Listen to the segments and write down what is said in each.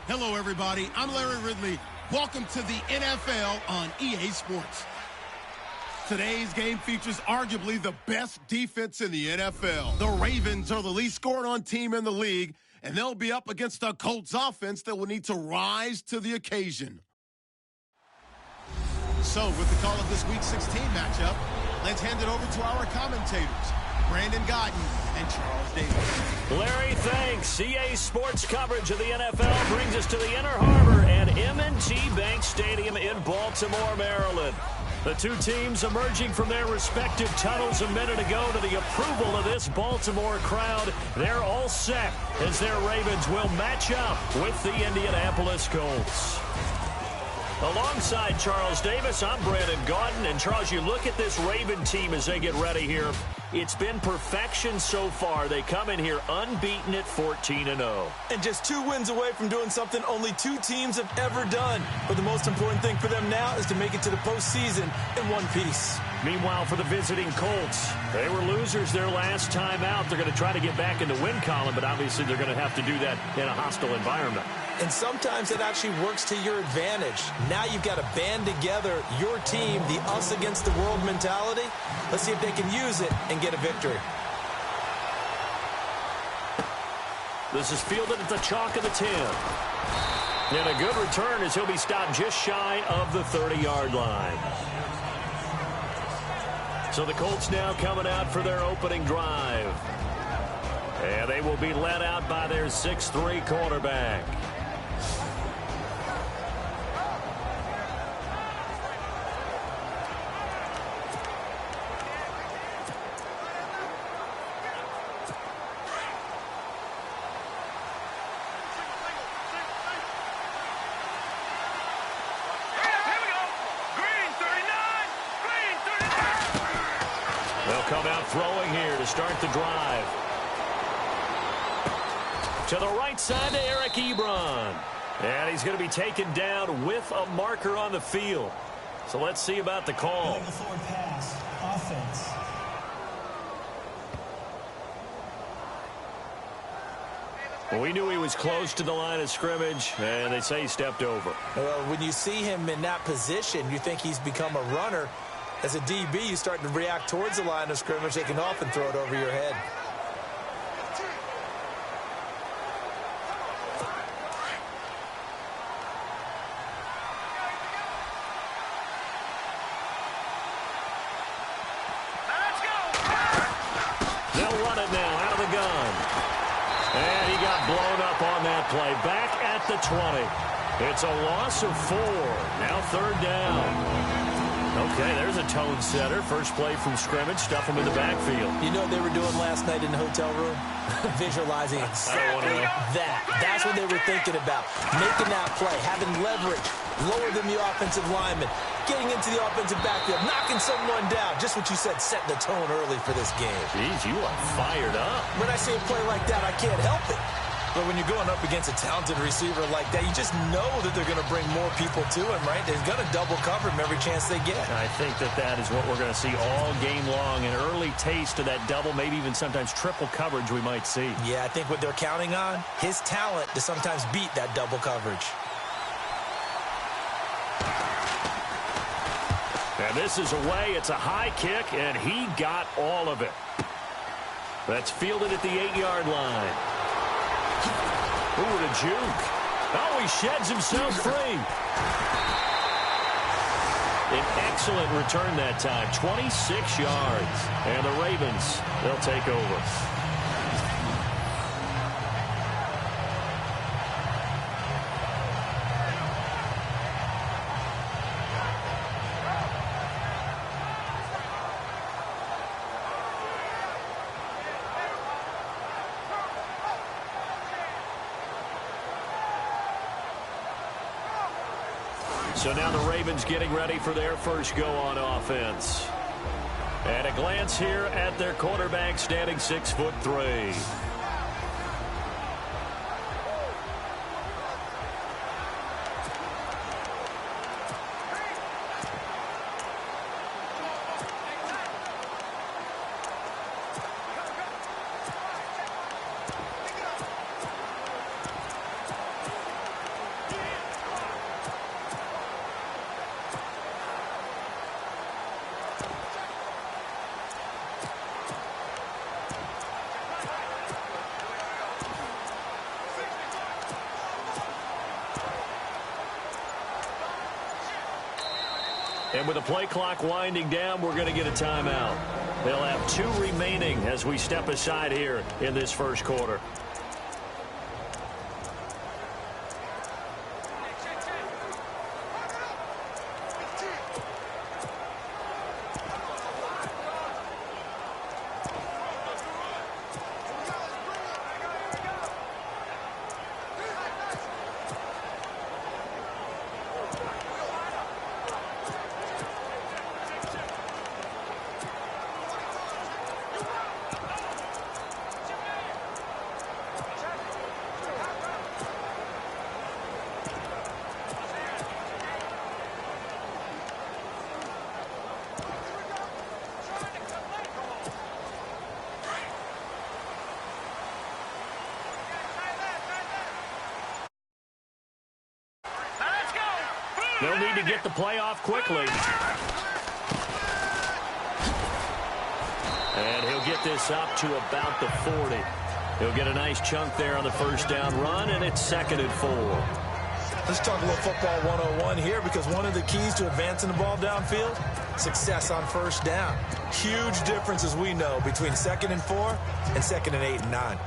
Hello, everybody. I'm Larry Ridley. Welcome to the NFL on EA Sports. Today's game features arguably the best defense in the NFL. The Ravens are the least scored on team in the league, and they'll be up against a Colts offense that will need to rise to the occasion. So, with the call of this Week 16 matchup, let's hand it over to our commentators, Brandon Godden and Charles Davis. Larry, thanks. EA Sports coverage of the NFL brings us to the Inner Harbor at M&T Bank Stadium in Baltimore, Maryland. The two teams emerging from their respective tunnels a minute ago to the approval of this Baltimore crowd. They're all set as their Ravens will match up with the Indianapolis Colts. Alongside Charles Davis, I'm Brandon Gaudin. And Charles, you look at this Raven team as they get ready here. It's been perfection so far. They come in here unbeaten at 14-0. And just 2 wins away from doing something only 2 teams have ever done. But the most important thing for them now is to make it to the postseason in one piece. Meanwhile, for the visiting Colts, they were losers their last time out. They're going to try to get back in the win column, but obviously they're going to have to do that in a hostile environment. And sometimes it actually works to your advantage. Now you've got to band together your team, the us against the world mentality. Let's see if they can use it and get a victory. This is fielded at the chalk of the 10. And a good return as he'll be stopped just shy of the 30-yard line. So the Colts now coming out for their opening drive. And they will be led out by their 6'3" quarterback. Come out throwing here to start the drive. To the right side to Eric Ebron. And he's going to be taken down with a marker on the field. So let's see about the call. The forward pass, offense. Well, we knew he was close to the line of scrimmage, and they say he stepped over. Well, when you see him in that position, you think he's become a runner. As a DB, you start to react towards the line of scrimmage. They can often throw it over your head. They'll run it now out of the gun. And he got blown up on that play. Back at the 20. It's a loss of 4. Now 3rd down. Okay, there's a tone setter. First play from scrimmage. Stuff him in the backfield. You know what they were doing last night in the hotel room? Visualizing exactly that. That's what they were thinking about. Making that play, having leverage, lower than the offensive lineman, getting into the offensive backfield, knocking someone down. Just what you said, setting the tone early for this game. Jeez, you are fired up. When I see a play like that, I can't help it. But when you're going up against a talented receiver like that, you just know that they're going to bring more people to him, right? They're going to double cover him every chance they get. I think that is what we're going to see all game long. An early taste of that double, maybe even sometimes triple coverage we might see. Yeah, I think what they're counting on, his talent to sometimes beat that double coverage. And this is away. It's a high kick, and he got all of it. That's fielded at the 8-yard line. Ooh, the juke. Oh, he sheds himself free. An excellent return that time. 26 yards. And the Ravens, they'll take over. So now the Ravens getting ready for their first go on offense. And a glance here at their quarterback standing 6'3". And with the play clock winding down, we're going to get a timeout. They'll have 2 remaining as we step aside here in this first quarter. They'll need to get the play off quickly. And he'll get this up to about the 40. He'll get a nice chunk there on the first down run, and it's 2nd and 4. Let's talk a little football 101 here, because one of the keys to advancing the ball downfield, success on first down. Huge difference, as we know, between 2nd and 4 and 2nd and 8 and 9.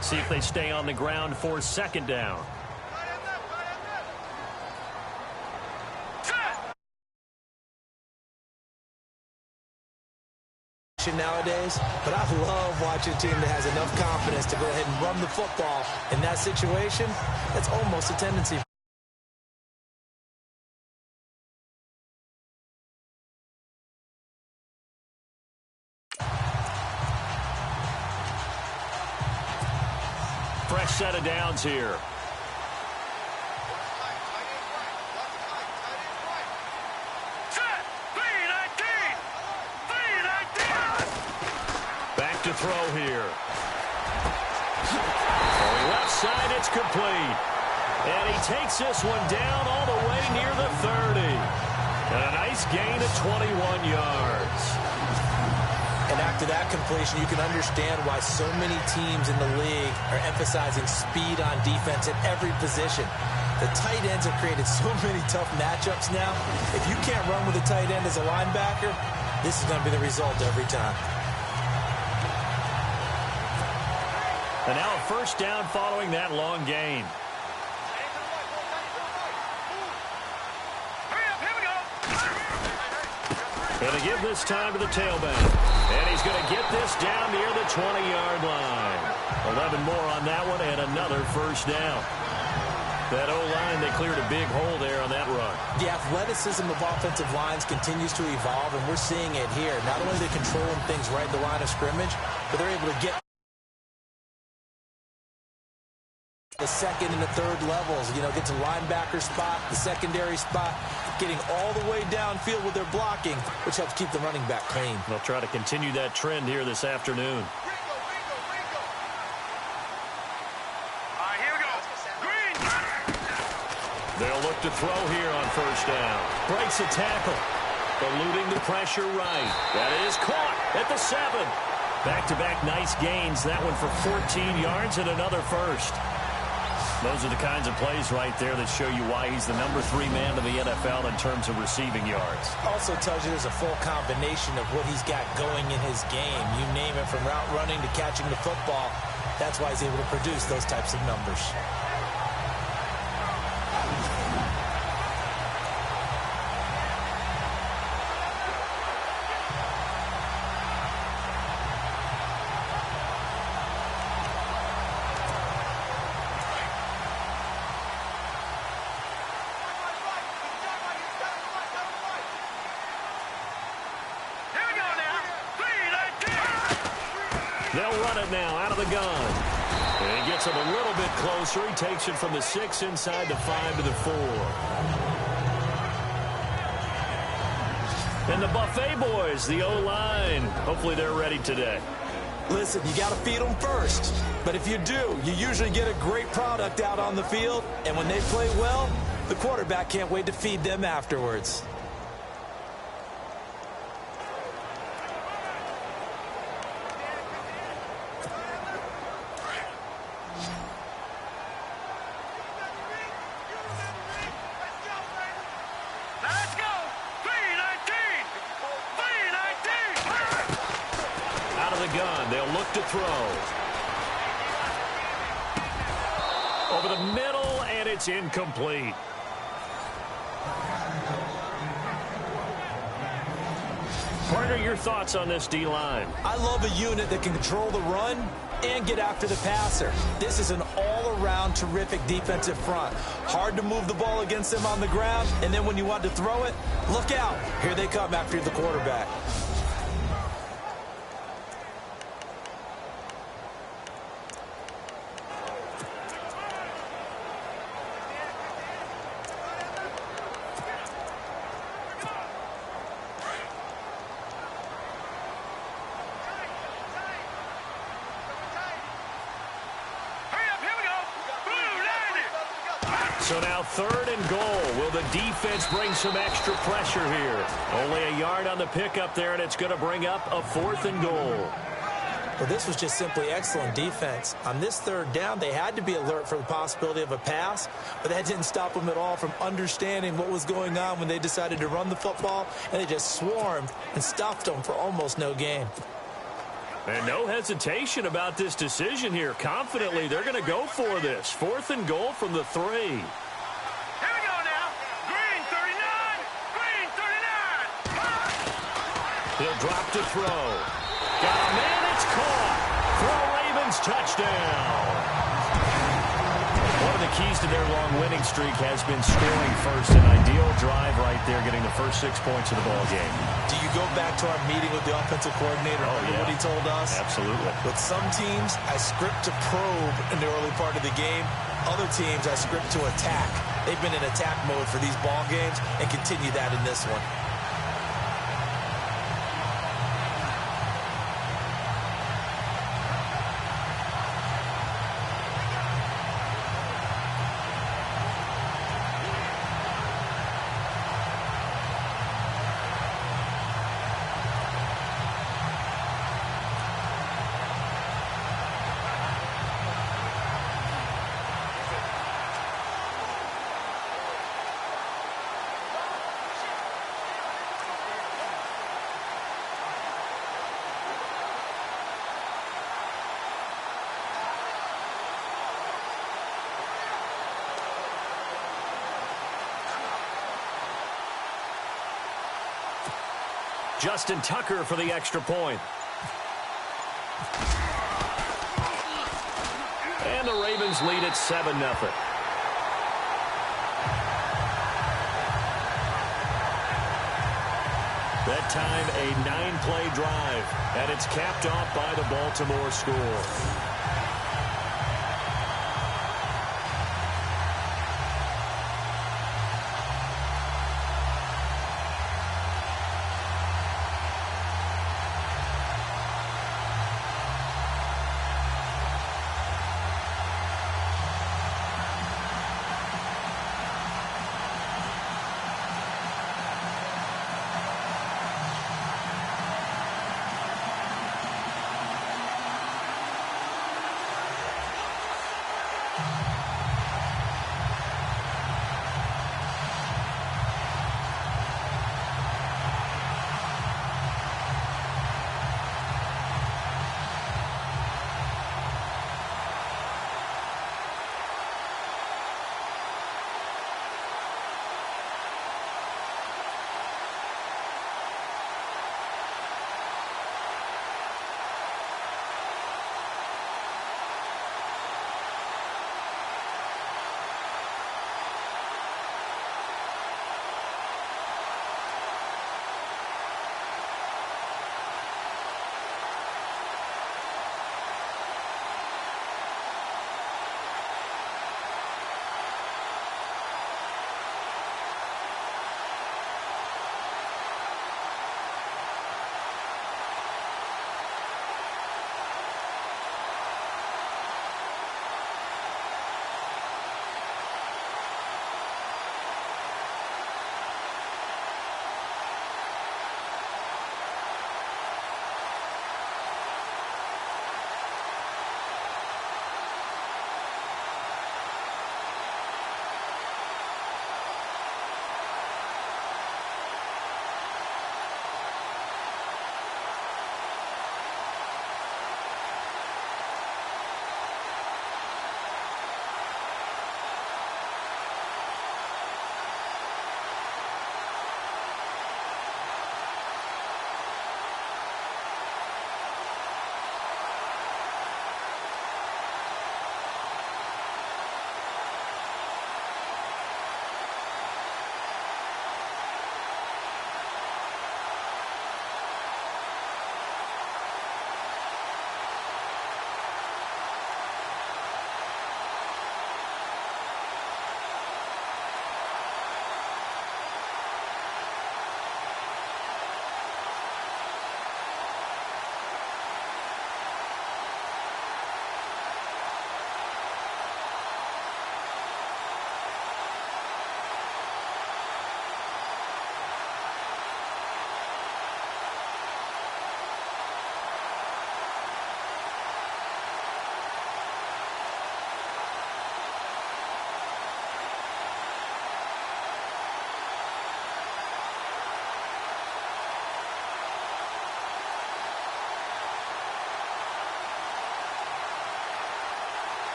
See if they stay on the ground for 2nd down. Nowadays, but I love watching a team that has enough confidence to go ahead and run the football. In that situation, that's almost a tendency. Fresh set of downs here. Back to throw here. Left side, it's complete. And he takes this one down all the way near the 30. And a nice gain of 21 yards. And after that completion, you can understand why so many teams in the league are emphasizing speed on defense at every position. The tight ends have created so many tough matchups now. If you can't run with a tight end as a linebacker, this is going to be the result every time. And now a first down following that long gain. Going to give this time to the tailback. And he's going to get this down near the 20-yard line. 11 more on that one and another first down. That O-line, they cleared a big hole there on that run. The athleticism of offensive lines continues to evolve, and we're seeing it here. Not only are they controlling things right at the line of scrimmage, but they're able to get the second and the third levels, get to linebacker spot, the secondary spot, getting all the way downfield with their blocking, which helps keep the running back clean. They'll try to continue that trend here this afternoon. Here we go. Green. They'll look to throw here on first down. Breaks a tackle. Eluding the pressure right. That is caught at the 7. Back-to-back nice gains. That one for 14 yards and another first. Those are the kinds of plays right there that show you why he's the number 3 man in the NFL in terms of receiving yards. Also tells you there's a full combination of what he's got going in his game. You name it, from route running to catching the football. That's why he's able to produce those types of numbers. They'll run it now out of the gun. And he gets him a little bit closer. He takes it from the 6 inside the 5 to the 4. And the Buffet boys, the O-line, hopefully they're ready today. Listen, you got to feed them first. But if you do, you usually get a great product out on the field. And when they play well, the quarterback can't wait to feed them afterwards. of the gun. They'll look to throw. Over the middle, and it's incomplete. Partner, your thoughts on this D-line? I love a unit that can control the run and get after the passer. This is an all-around terrific defensive front. Hard to move the ball against them on the ground, and then when you want to throw it, look out. Here they come after the quarterback. So now 3rd and goal. Will the defense bring some extra pressure here? Only a yard on the pickup there, and it's going to bring up a 4th and goal. Well, this was just simply excellent defense. On this 3rd down, they had to be alert for the possibility of a pass, but that didn't stop them at all from understanding what was going on when they decided to run the football, and they just swarmed and stuffed them for almost no gain. And no hesitation about this decision here. Confidently, they're going to go for this. 4th and goal from the 3. Here we go now. Green 39. Green 39. He'll drop to throw. Got a man, it's caught. For a Ravens touchdown. One of the keys to their long winning streak has been scoring first. An ideal drive right there, getting the first 6 points of the ball game. Do you go back to our meeting with the offensive coordinator? Yeah. What he told us? Absolutely. With some teams, I script to probe in the early part of the game. Other teams, I script to attack. They've been in attack mode for these ball games and continue that in this one. Justin Tucker for the extra point. And the Ravens lead at 7-0. That time, a 9-play drive, and it's capped off by the Baltimore score.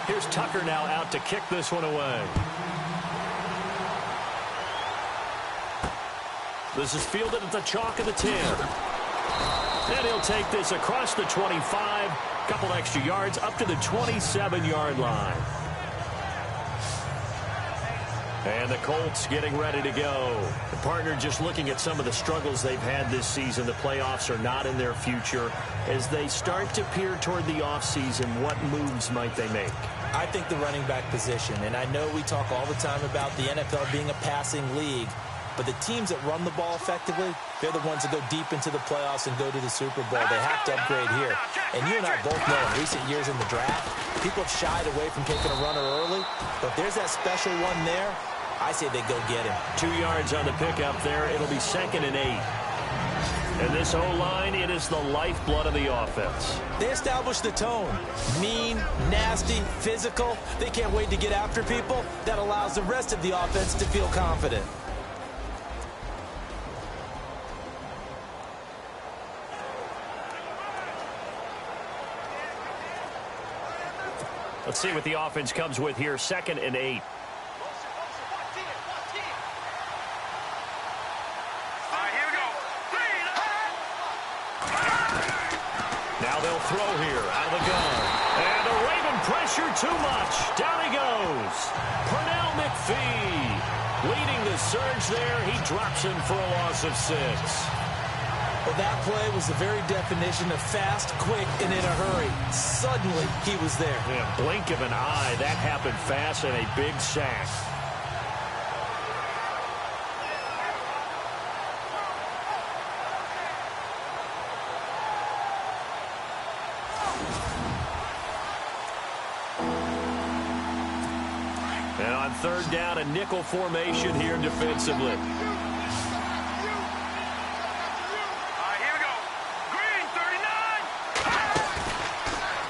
Here's Tucker now out to kick this one away. This is fielded at the chalk of the 10. And he'll take this across the 25, couple extra yards up to the 27-yard line. And the Colts getting ready to go. The partner just looking at some of the struggles they've had this season. The playoffs are not in their future. As they start to peer toward the offseason, what moves might they make? I think the running back position, and I know we talk all the time about the NFL being a passing league, but the teams that run the ball effectively, they're the ones that go deep into the playoffs and go to the Super Bowl. They have to upgrade here. And you and I both know in recent years in the draft, people have shied away from taking a runner early, but there's that special one there. I say they go get him. 2 yards on the pickup there. It'll be 2nd and 8. And this O-line, it is the lifeblood of the offense. They establish the tone. Mean, nasty, physical. They can't wait to get after people. That allows the rest of the offense to feel confident. Let's see what the offense comes with here. 2nd and 8. Now they'll throw here out of the gun. And the Raven pressure too much. Down he goes. Pernell McPhee leading the surge there. He drops him for a loss of 6. Well, that play was the very definition of fast, quick, and in a hurry. Suddenly, he was there. Yeah, blink of an eye. That happened fast and a big sack. And on 3rd down, a nickel formation here defensively.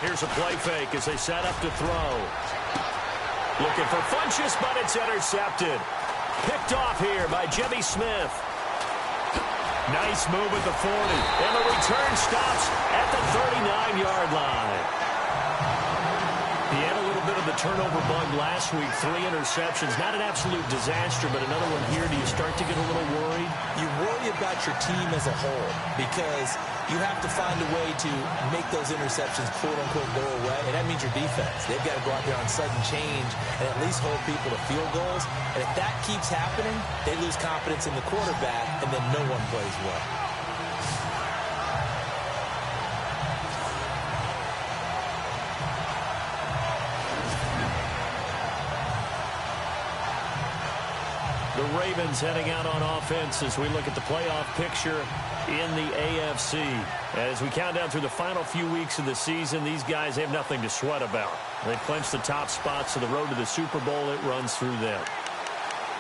Here's a play fake as they set up to throw. Looking for Funchess, but it's intercepted. Picked off here by Jimmy Smith. Nice move at the 40. And the return stops at the 39-yard line. He had a little bit of the turnover bug last week. 3 interceptions. Not an absolute disaster, but another one here. Do you start to get a little worried? You worry about your team as a whole because you have to find a way to make those interceptions, quote-unquote, go away. And that means your defense. They've got to go out there on sudden change and at least hold people to field goals. And if that keeps happening, they lose confidence in the quarterback, and then no one plays well. The Ravens heading out on offense as we look at the playoff picture in the AFC. As we count down through the final few weeks of the season, these guys have nothing to sweat about. They clinched the top spots, so the road to the Super Bowl, it runs through them.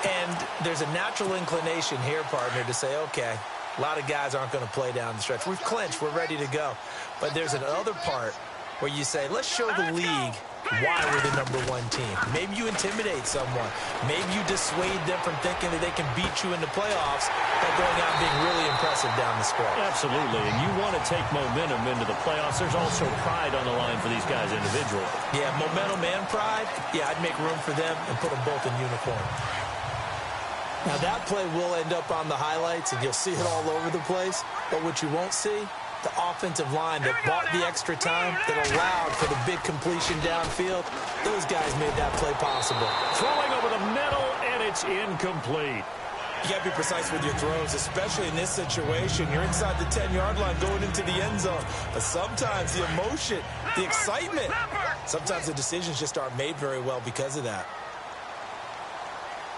And there's a natural inclination here, partner, to say, okay, a lot of guys aren't going to play down the stretch. We've clinched. We're ready to go. But there's another part where you say, let's show the league why we're the #1 team. Maybe you intimidate someone. Maybe you dissuade them from thinking that they can beat you in the playoffs by going out and being really impressive down the stretch. Absolutely, and you want to take momentum into the playoffs. There's also pride on the line for these guys individually. Yeah, momentum and pride. Yeah, I'd make room for them and put them both in uniform. Now, that play will end up on the highlights, and you'll see it all over the place. But what you won't see, the offensive line that bought the extra time, that allowed for the big completion downfield, those guys made that play possible. Throwing over the middle, and it's incomplete. You got to be precise with your throws, especially in this situation. You're inside the 10-yard line going into the end zone. But sometimes the emotion, the excitement, sometimes the decisions just aren't made very well because of that.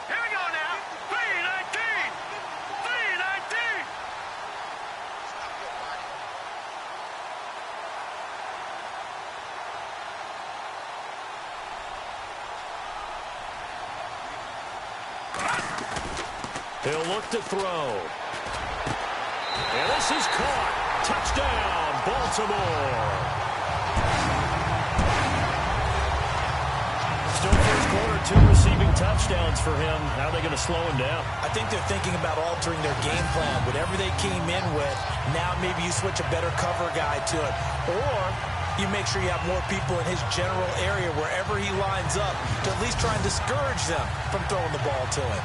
Here we go now. 3-19. 3-19. He'll look to throw. And this is caught. Touchdown, Baltimore. Still first quarter, 2 receiving touchdowns for him. How are they going to slow him down? I think they're thinking about altering their game plan. Whatever they came in with, now maybe you switch a better cover guy to it. Or you make sure you have more people in his general area wherever he lines up to at least try and discourage them from throwing the ball to him.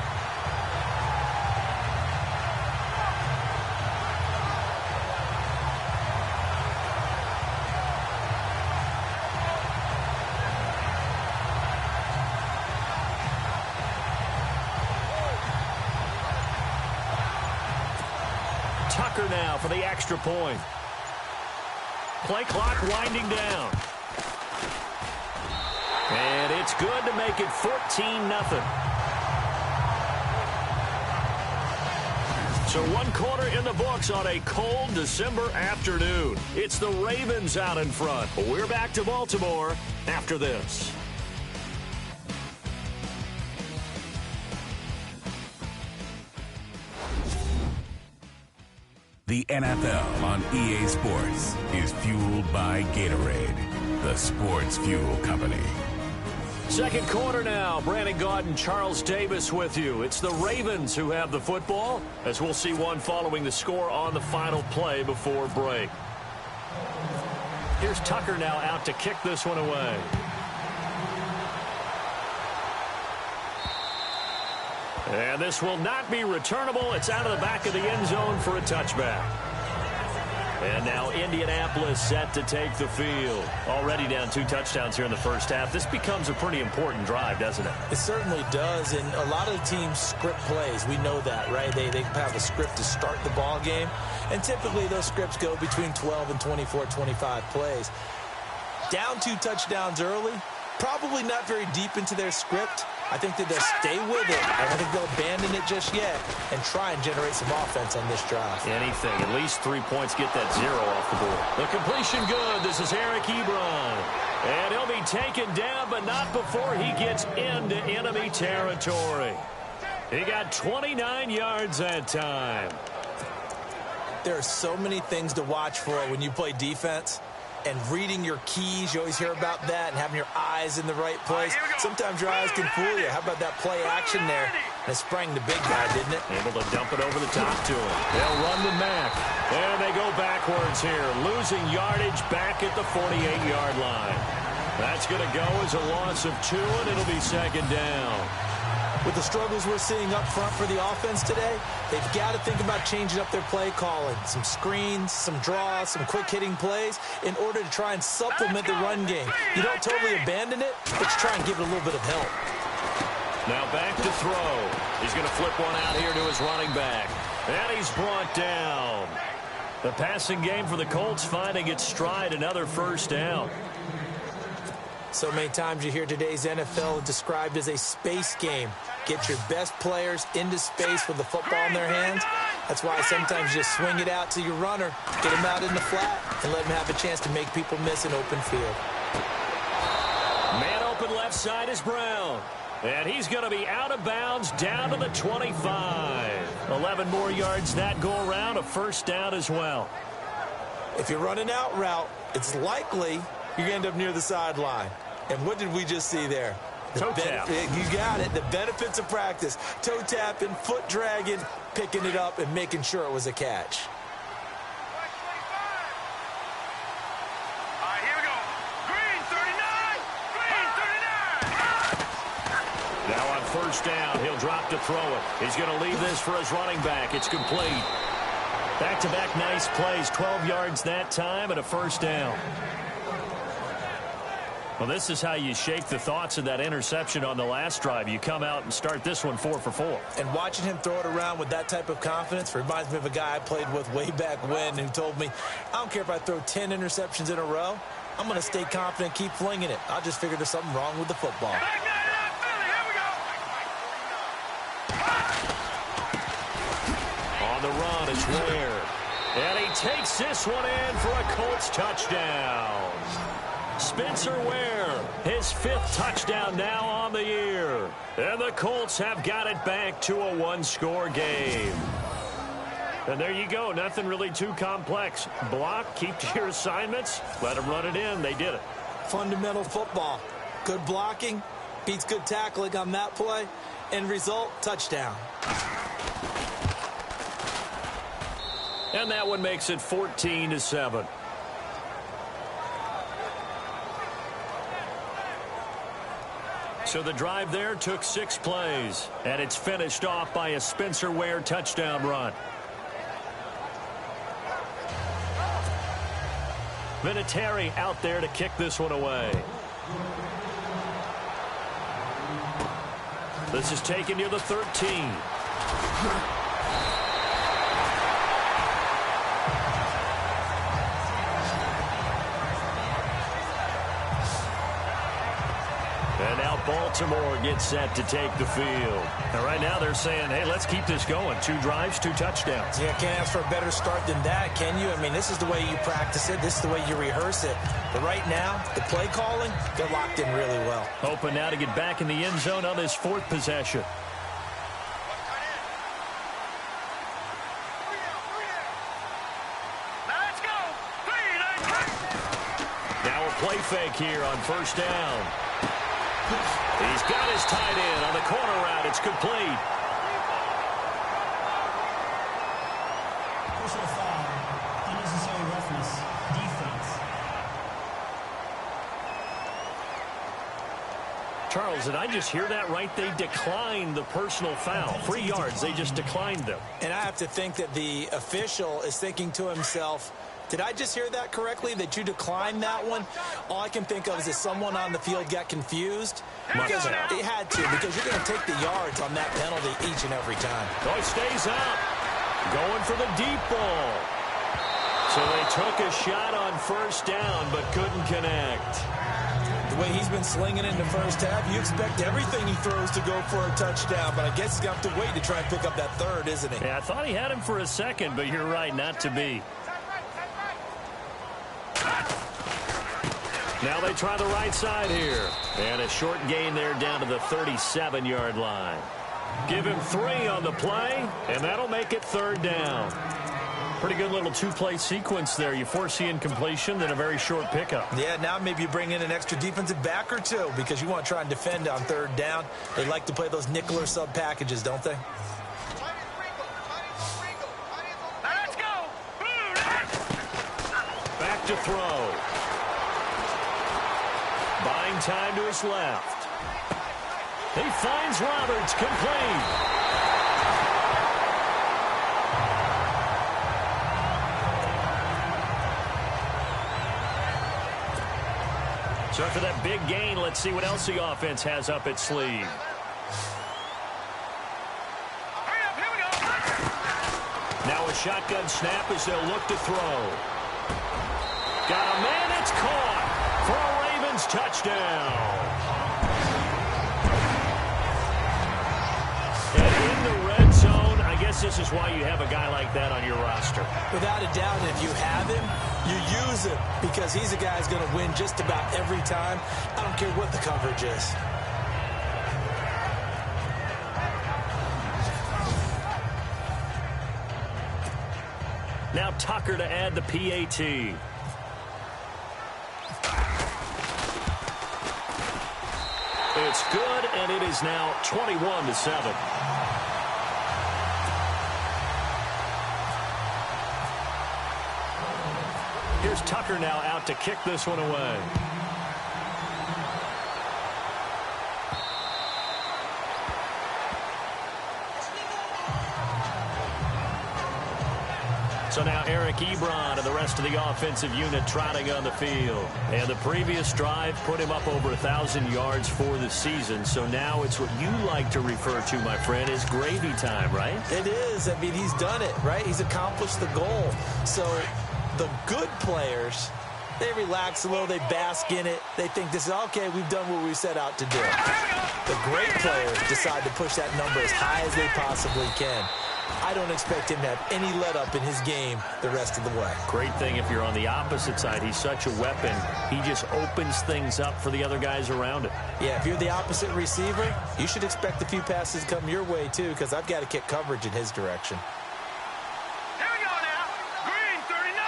Tucker now for the extra point. Play clock winding down. And it's good to make it 14-0. So 1 quarter in the books on a cold December afternoon. It's the Ravens out in front. We're back to Baltimore after this. The NFL on EA Sports is fueled by Gatorade, the sports fuel company. Second quarter now. Brandon Gaudin, Charles Davis with you. It's the Ravens who have the football, as we'll see one following the score on the final play before break. Here's Tucker now out to kick this one away. And this will not be returnable. It's out of the back of the end zone for a touchback. And now Indianapolis set to take the field. Already down 2 touchdowns here in the first half. This becomes a pretty important drive, doesn't it? It certainly does, and a lot of the teams script plays. We know that, right? They have a script to start the ball game, and typically those scripts go between 12 and 24, 25 plays. Down 2 touchdowns early, probably not very deep into their script. I think that they'll stay with it. I don't think they'll abandon it just yet and try and generate some offense on this drive. Anything. At least 3 points. Get that 0 off the board. The completion good. This is Eric Ebron. And he'll be taken down, but not before he gets into enemy territory. He got 29 yards that time. There are so many things to watch for when you play defense. And reading your keys, you always hear about that, and having your eyes in the right place. Sometimes your eyes can fool you. How about that play action there? And it sprang the big guy, didn't it? Able to dump it over the top to him. They'll run with Mack. And they go backwards here, losing yardage back at the 48-yard line. That's going to go as a loss of 2, and it'll be second down. With the struggles we're seeing up front for the offense today, they've got to think about changing up their play calling. Some screens, some draws, some quick-hitting plays in order to try and supplement the run game. You don't totally abandon it, but you try and give it a little bit of help. Now back to throw. He's going to flip one out here to his running back. And he's brought down. The passing game for the Colts finding its stride, another first down. So many times you hear today's NFL described as a space game. Get your best players into space with the football in their hands. That's why sometimes you just swing it out to your runner, get him out in the flat, and let him have a chance to make people miss an open field. Man open left side is Brown. And he's going to be out of bounds down to the 25. 11 more yards that go around, a first down as well. If you're running out route, it's likely you're going to end up near the sideline. And what did we just see there? Toe tap. You got it. The benefits of practice. Toe tapping, foot dragging, picking it up, and making sure it was a catch. All right, here we go. Green 39. Green 39. Now on first down, he'll drop to throw it. He's going to leave this for his running back. It's complete. Back-to-back nice plays. 12 yards that time and a first down. Well, this is how you shake the thoughts of that interception on the last drive. You come out and start this one 4 for 4. And watching him throw it around with that type of confidence reminds me of a guy I played with way back when who told me, I don't care if I throw 10 interceptions in a row. I'm going to stay confident, keep flinging it. I just figured there's something wrong with the football. Back that up, Philly. Here we go. On the run, it's Ware. And he takes this one in for a Colts touchdown. Spencer Ware, his 5th touchdown now on the year. And the Colts have got it back to a 1-score game. And there you go. Nothing really too complex. Block, keep to your assignments, let them run it in. They did it. Fundamental football. Good blocking, beats good tackling on that play. End result, touchdown. And that one makes it 14-7. So the drive there took 6 plays, and it's finished off by a Spencer Ware touchdown run. Vinatieri out there to kick this one away. This is taken near the 13. And now Baltimore gets set to take the field. And right now they're saying, hey, let's keep this going. 2 drives, 2 touchdowns. Yeah, can't ask for a better start than that, can you? I mean, this is the way you practice it. This is the way you rehearse it. But right now, the play calling, they're locked in really well. Open now to get back in the end zone on this 4th possession. Let's go. Now a play fake here on 1st down. He's got his tight end on the corner route. It's complete. Personal foul. Unnecessary roughness. Defense. Charles, did I just hear that right? They declined the personal foul. 3 yards. They just declined them. And I have to think that the official is thinking to himself, did I just hear that correctly, that you declined that one? All I can think of is that someone on the field got confused. Because it had to, because you're going to take the yards on that penalty each and every time. Oh, he stays up. Going for the deep ball. So they took a shot on 1st down, but couldn't connect. The way he's been slinging in the first half, you expect everything he throws to go for a touchdown, but I guess he's got to wait to try and pick up that 3rd, isn't he? Yeah, I thought he had him for a second, but you're right, not to be. Now they try the right side here. And a short gain there down to the 37-yard line. Give him 3 on the play, and that'll make it 3rd down. Pretty good little 2-play sequence there. You force the incompletion, then a very short pickup. Yeah, now maybe you bring in an extra defensive back or 2 because you want to try and defend on 3rd down. They like to play those nickel or sub packages, don't they? Let's go. Back to throw. Buying time to his left. He finds Roberts, complete. So after that big gain, let's see what else the offense has up its sleeve. Hurry up, here we go. Now a shotgun snap as they'll look to throw. Got a man, it's caught for a Ravens touchdown. And in the red zone, I guess this is why you have a guy like that on your roster. Without a doubt, if you have him, you use him because he's a guy who's going to win just about every time. I don't care what the coverage is. Now Tucker to add the PAT. It's good, and it is now 21-7. Here's Tucker now out to kick this one away. So now Eric Ebron and the rest of the offensive unit trotting on the field. And the previous drive put him up over 1,000 yards for the season. So now it's what you like to refer to, my friend, as gravy time, right? It is. I mean, he's done it, right? He's accomplished the goal. So the good players, they relax a little. They bask in it. They think this is, okay, we've done what we set out to do. The great players decide to push that number as high as they possibly can. I don't expect him to have any let-up in his game the rest of the way. Great thing if you're on the opposite side. He's such a weapon. He just opens things up for the other guys around him. Yeah, if you're the opposite receiver, you should expect a few passes to come your way, too, because I've got to kick coverage in his direction. Here we go now. Green, 39.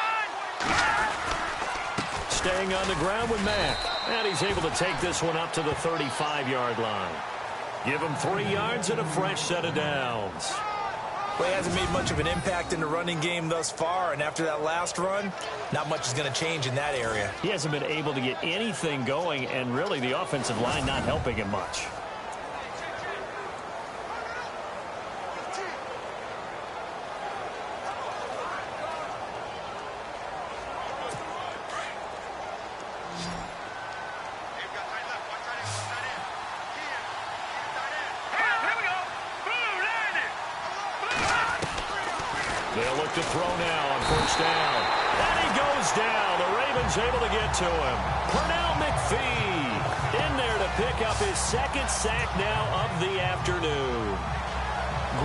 Staying on the ground with Mack. And he's able to take this one up to the 35-yard line. Give him 3 yards and a fresh set of downs. Well, he hasn't made much of an impact in the running game thus far, and after that last run, not much is going to change in that area. He hasn't been able to get anything going, and really the offensive line not helping him much. look to throw now on first down. And he goes down. The Ravens able to get to him. Pernell McPhee in there to pick up his second sack now of the afternoon.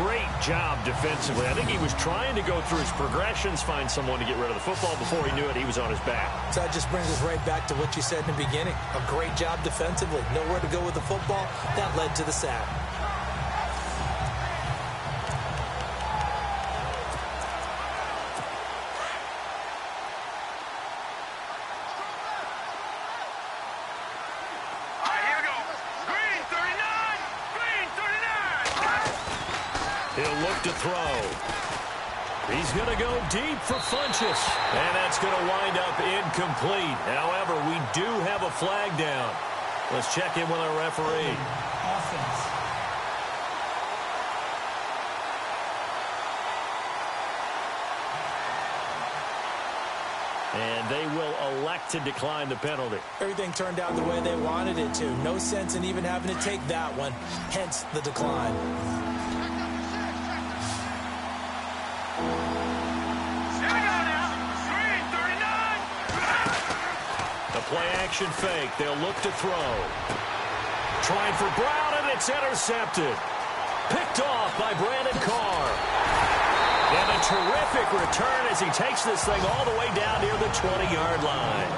Great job defensively. I think he was trying to go through his progressions, find someone to get rid of the football. Before he knew it, he was on his back. So that just brings us right back to what you said in the beginning. A great job defensively. Nowhere to go with the football. That led to the sack. He'll look to throw. He's going to go deep for Funchess. And that's going to wind up incomplete. However, we do have a flag down. Let's check in with our referee. Offense. And they will elect to decline the penalty. Everything turned out the way they wanted it to. No sense in even having to take that one. Hence the decline. Play-action fake. They'll look to throw. Trying for Brown, and it's intercepted. Picked off by Brandon Carr. And a terrific return as he takes this thing all the way down near the 20-yard line.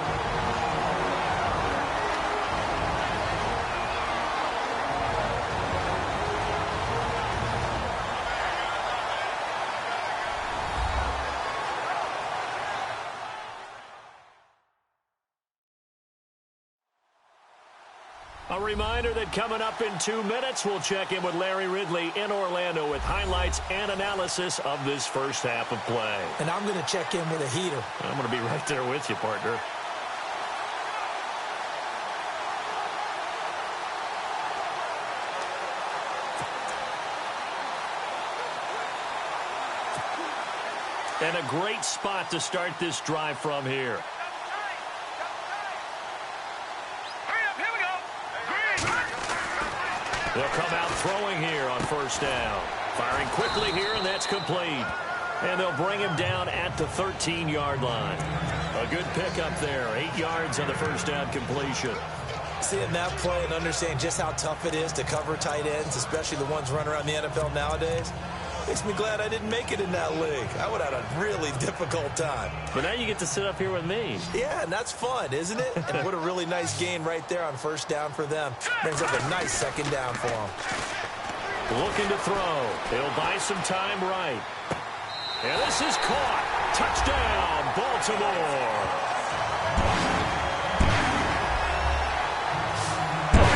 A reminder that coming up in 2 minutes, we'll check in with Larry Ridley in Orlando with highlights and analysis of this first half of play. And I'm going to check in with a heater. I'm going to be right there with you, partner. And a great spot to start this drive from here. They'll come out throwing here on first down. Firing quickly here, and that's complete. And they'll bring him down at the 13-yard line. A good pickup there. 8 yards on the first down completion. Seeing that play and understanding just how tough it is to cover tight ends, especially the ones running around the NFL nowadays, makes me glad I didn't make it in that league. I would have had a really difficult time. But now you get to sit up here with me. Yeah, and that's fun, isn't it? And what a really nice gain right there on first down for them. Brings up a nice second down for them. Looking to throw. He'll buy some time right. And this is caught. Touchdown, Baltimore.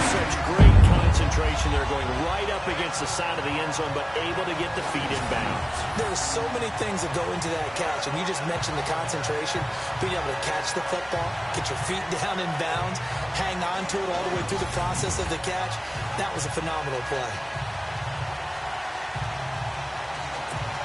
Such great concentration. They're going right up against the side of the end zone, but able to get the feet in bounds. There are so many things that go into that catch, and you just mentioned the concentration, being able to catch the football, get your feet down in bounds, hang on to it all the way through the process of the catch. That was a phenomenal play.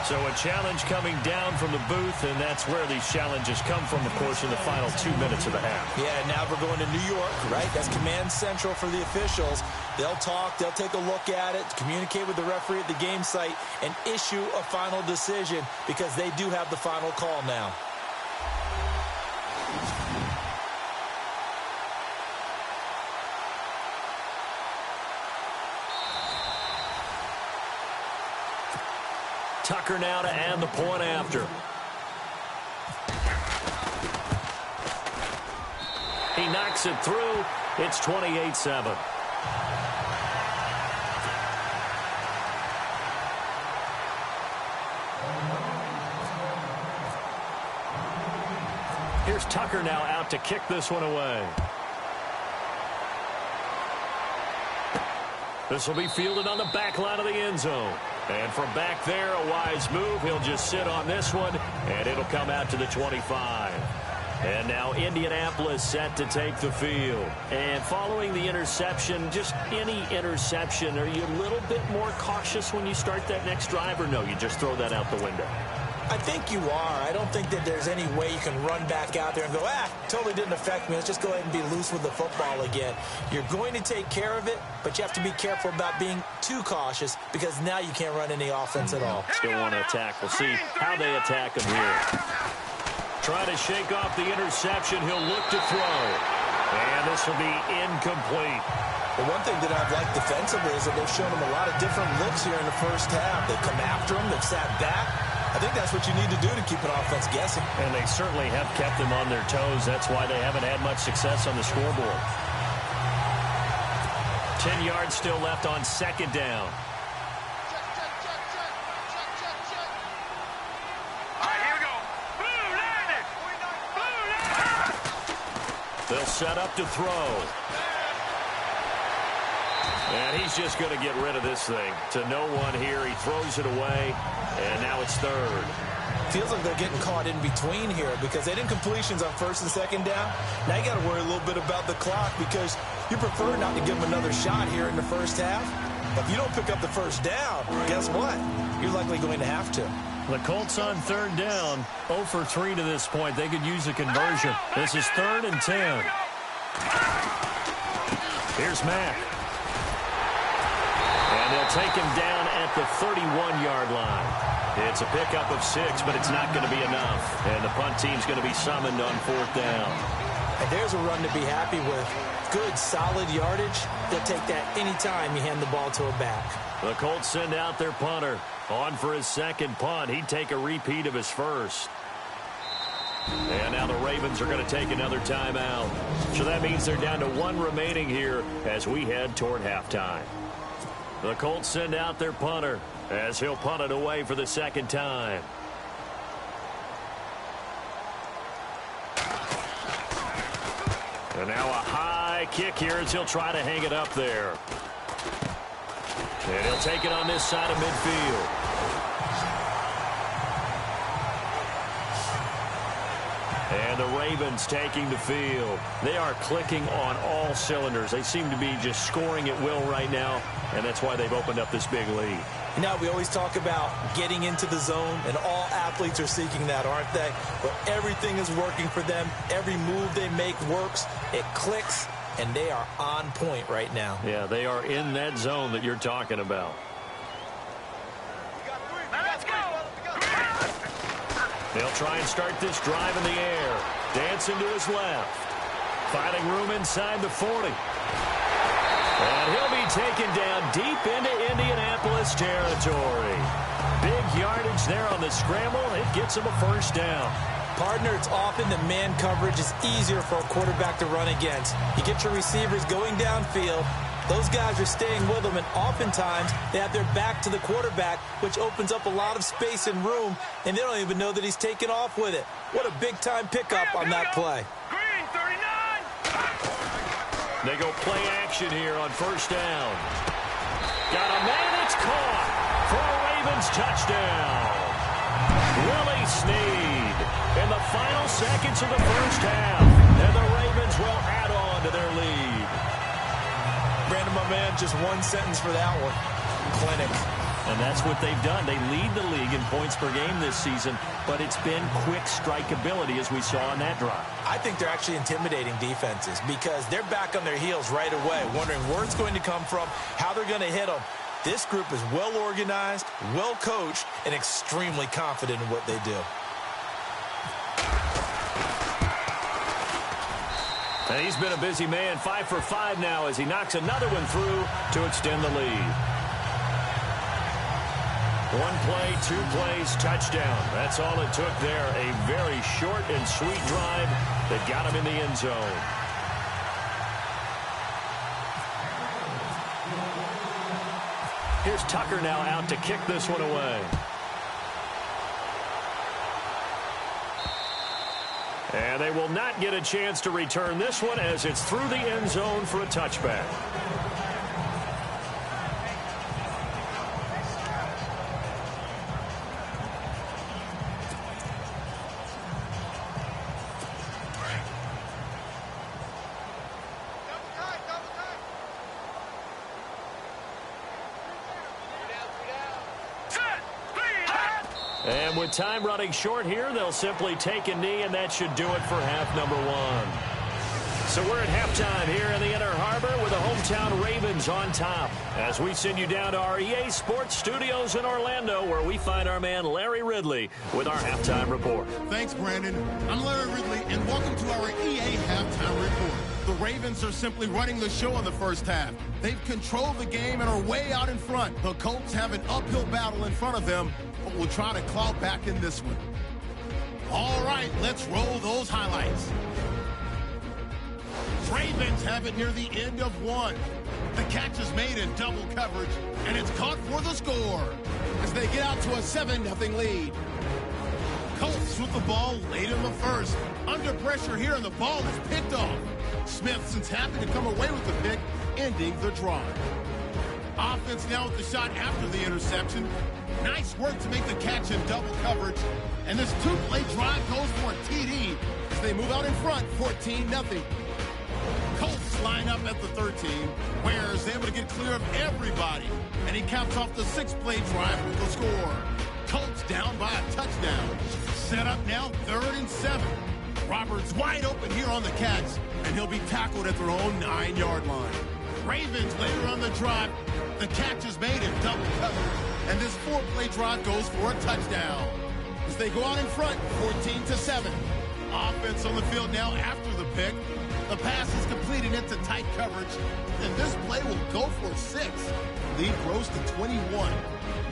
So a challenge coming down from the booth, and that's where these challenges come from, of course, in the final 2 minutes of the half. Yeah, now we're going to New York, right? That's command central for the officials. They'll talk, they'll take a look at it, communicate with the referee at the game site, and issue a final decision because they do have the final call now. Tucker now to add the point after. He knocks it through. It's 28-7. Here's Tucker now out to kick this one away. This will be fielded on the back line of the end zone. And from back there, a wise move. He'll just sit on this one, and it'll come out to the 25. And now Indianapolis set to take the field. And following the interception, just any interception, are you a little bit more cautious when you start that next drive, or no, you just throw that out the window? I think you are. I don't think that there's any way you can run back out there and go, totally didn't affect me. Let's just go ahead and be loose with the football again. You're going to take care of it, but you have to be careful about being too cautious because now you can't run any offense at all. Still want to attack. We'll see how they attack him here. Trying to shake off the interception. He'll look to throw. And this will be incomplete. The one thing that I've liked defensively is that they've shown him a lot of different looks here in the first half. They've come after him. They've sat back. I think that's what you need to do to keep an offense guessing. And they certainly have kept them on their toes. That's why they haven't had much success on the scoreboard. 10 yards still left on second down. They'll set up to throw. And he's just going to get rid of this thing. To no one here. He throws it away. And now it's third. Feels like they're getting caught in between here because they didn't completions on first and second down. Now you got to worry a little bit about the clock because you prefer not to give them another shot here in the first half. But if you don't pick up the first down, guess what? You're likely going to have to. The Colts on third down, 0 for 3 to this point. They could use a conversion. This is 3rd and 10. Here's Mack. And they'll take him down at the 31-yard line. It's a pickup of 6, but it's not going to be enough. And the punt team's going to be summoned on 4th down. And there's a run to be happy with. Good, solid yardage. They'll take that anytime you hand the ball to a back. The Colts send out their punter. On for his second punt. He'd take a repeat of his first. And now the Ravens are going to take another timeout. So that means they're down to 1 remaining here as we head toward halftime. The Colts send out their punter as he'll punt it away for the second time. And now a high kick here as he'll try to hang it up there. And he'll take it on this side of midfield. And the Ravens taking the field. They are clicking on all cylinders. They seem to be just scoring at will right now, and that's why they've opened up this big lead. You know, we always talk about getting into the zone, and all athletes are seeking that, aren't they? But everything is working for them. Every move they make works. It clicks, and they are on point right now. Yeah, they are in that zone that you're talking about. They'll try and start this drive in the air. Dancing to his left. Finding room inside the 40. And he'll be taken down deep into Indianapolis territory. Big yardage there on the scramble. It gets him a first down. Partner, it's often that man coverage is easier for a quarterback to run against. You get your receivers going downfield. Those guys are staying with them, and oftentimes they have their back to the quarterback, which opens up a lot of space and room, and they don't even know that he's taken off with it. What a big-time pickup on that play. Green, 39. They go play action here on first down. Got a man, it's caught for a Ravens touchdown. Willie Snead in the final seconds of the first half, and the Ravens will add on to their lead. Brandon, my man, just one sentence for that one. Clinic. And that's what they've done. They lead the league in points per game this season, but it's been quick strikeability as we saw on that drive. I think they're actually intimidating defenses because they're back on their heels right away, wondering where it's going to come from, how they're going to hit them. This group is well organized, well coached, and extremely confident in what they do. And he's been a busy man, 5 for 5 now as he knocks another one through to extend the lead. 1 play, 2 plays, touchdown. That's all it took there. A very short and sweet drive that got him in the end zone. Here's Tucker now out to kick this one away. And they will not get a chance to return this one as it's through the end zone for a touchback. And with time running short here, they'll simply take a knee, and that should do it for half number one. So we're at halftime here in the Inner Harbor with the hometown Ravens on top, as we send you down to our EA Sports Studios in Orlando, where we find our man Larry Ridley with our halftime report. Thanks, Brandon. I'm Larry Ridley, and welcome to our EA halftime report. The Ravens are simply running the show in the first half. They've controlled the game and are way out in front. The Colts have an uphill battle in front of them, but will try to claw back in this one. All right, let's roll those highlights. Ravens have it near the end of one. The catch is made in double coverage, and it's caught for the score as they get out to a 7-0 lead. Colts with the ball late in the first. Under pressure here, and the ball is picked off. Smithson's happy to come away with the pick, ending the drive. Offense now with the shot after the interception. Nice work to make the catch in double coverage. And this two-play drive goes for a TD as they move out in front, 14-0. Colts line up at the 13. Ware is able to get clear of everybody, and he caps off the 6-play drive with the score. Colts down by a touchdown. Set up now 3rd and 7. Roberts wide open here on the catch, and he'll be tackled at their own 9-yard line. Ravens later on the drive. The catch is made in double coverage, and this 4-play drive goes for a touchdown. As they go out in front, 14-7. Offense on the field now after the pick. The pass is completed into tight coverage, and this play will go for 6. Lead grows to 21.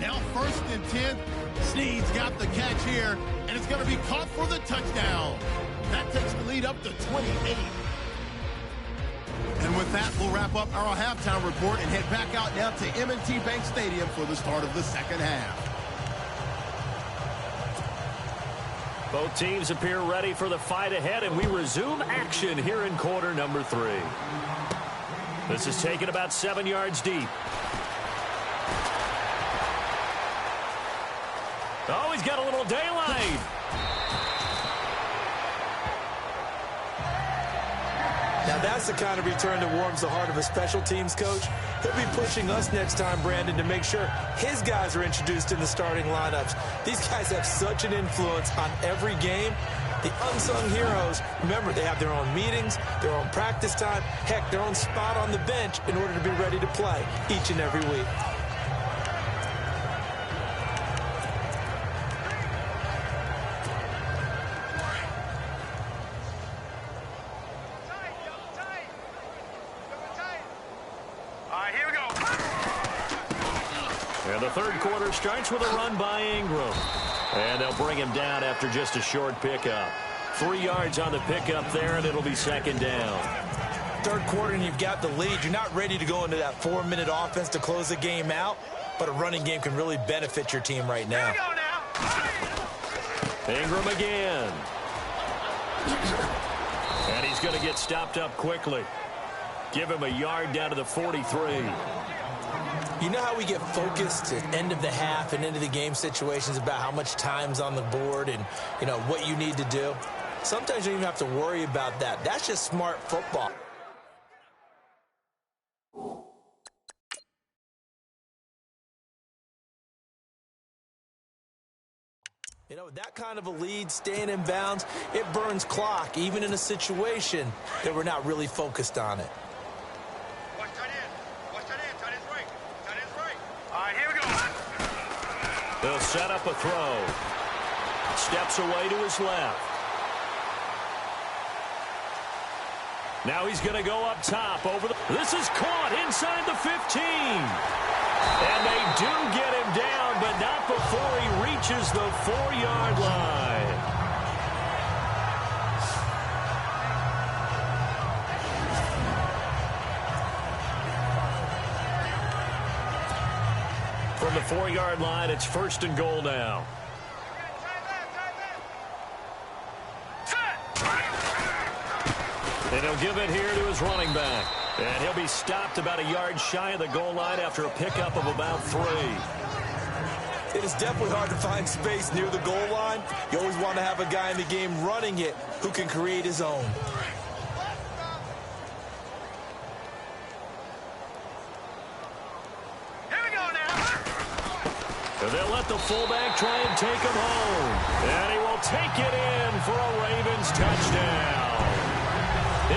Now 1st and 10. Snead's got the catch here, and it's going to be caught for the touchdown. That takes the lead up to 28. And with that, we'll wrap up our halftime report and head back out now to M&T Bank Stadium for the start of the second half. Both teams appear ready for the fight ahead, and we resume action here in quarter number 3. This is taken about 7 yards deep. Oh, he's got a little daylight. Now that's the kind of return that warms the heart of a special teams coach. He'll be pushing us next time, Brandon, to make sure his guys are introduced in the starting lineups. These guys have such an influence on every game. The unsung heroes, remember, they have their own meetings, their own practice time, heck, their own spot on the bench in order to be ready to play each and every week. And the third quarter starts with a run by Ingram. And they'll bring him down after just a short pickup. 3 yards on the pickup there, and it'll be 2nd down. Third quarter, and you've got the lead. You're not ready to go into that 4-minute offense to close the game out, but a running game can really benefit your team right now. Ingram again. And he's going to get stopped up quickly. Give him a yard down to the 43. You know how we get focused at end of the half and into the game situations about how much time's on the board and, you know, what you need to do? Sometimes you don't even have to worry about that. That's just smart football. You know, that kind of a lead, staying in bounds, it burns clock, even in a situation that we're not really focused on it. Watch tight end. Watch tight end. Tight end's right. Tight end's right. All right, here we go. They'll set up a throw. Steps away to his left. Now he's going to go up top over the... This is caught inside the 15. And they do get him down, but not before he reaches the 4-yard line. From the 4-yard line, it's 1st and goal now. And he'll give it here to his running back. And he'll be stopped about a yard shy of the goal line after a pickup of about 3. It is definitely hard to find space near the goal line. You always want to have a guy in the game running it who can create his own. Here we go now. And they'll let the fullback try and take him home. And he will take it in for a Ravens touchdown.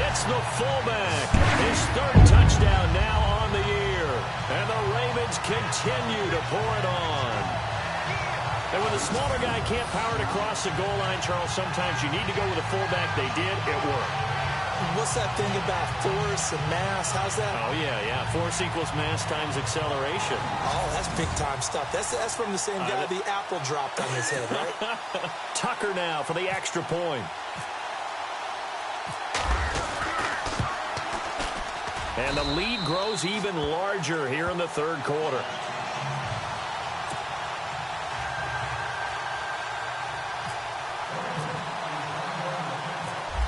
It's the fullback. His third touchdown now on the year. And the Ravens continue to pour it on. And when the smaller guy can't power it across the goal line, Charles, sometimes you need to go with a fullback. They did. It worked. What's that thing about force and mass? How's that? Oh, yeah. Force equals mass times acceleration. Oh, that's big-time stuff. That's from the same guy the apple dropped on his head, right? Tucker now for the extra point. And the lead grows even larger here in the third quarter.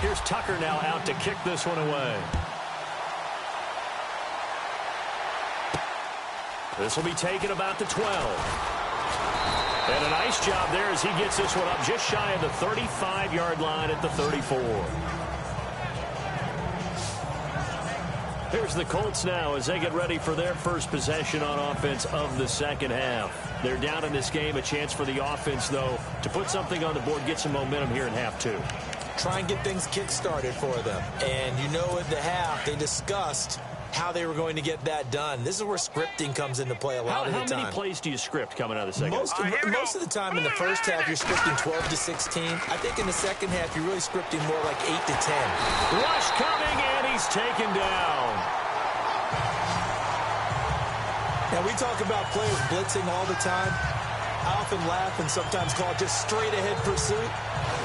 Here's Tucker now out to kick this one away. This will be taken about the 12. And a nice job there as he gets this one up just shy of the 35-yard line at the 34. Here's the Colts now as they get ready for their first possession on offense of the second half. They're down in this game. A chance for the offense, though, to put something on the board, get some momentum here in half two. Try and get things kick-started for them. And you know at the half, they discussed how they were going to get that done. This is where scripting comes into play a lot of the time. How many plays do you script coming out of the second half? Most of the time in the first half, you're scripting 12 to 16. I think in the second half, you're really scripting more like 8 to 10. Rush coming, and he's taken down. Now, we talk about players blitzing all the time. I often laugh and sometimes call it just straight-ahead pursuit.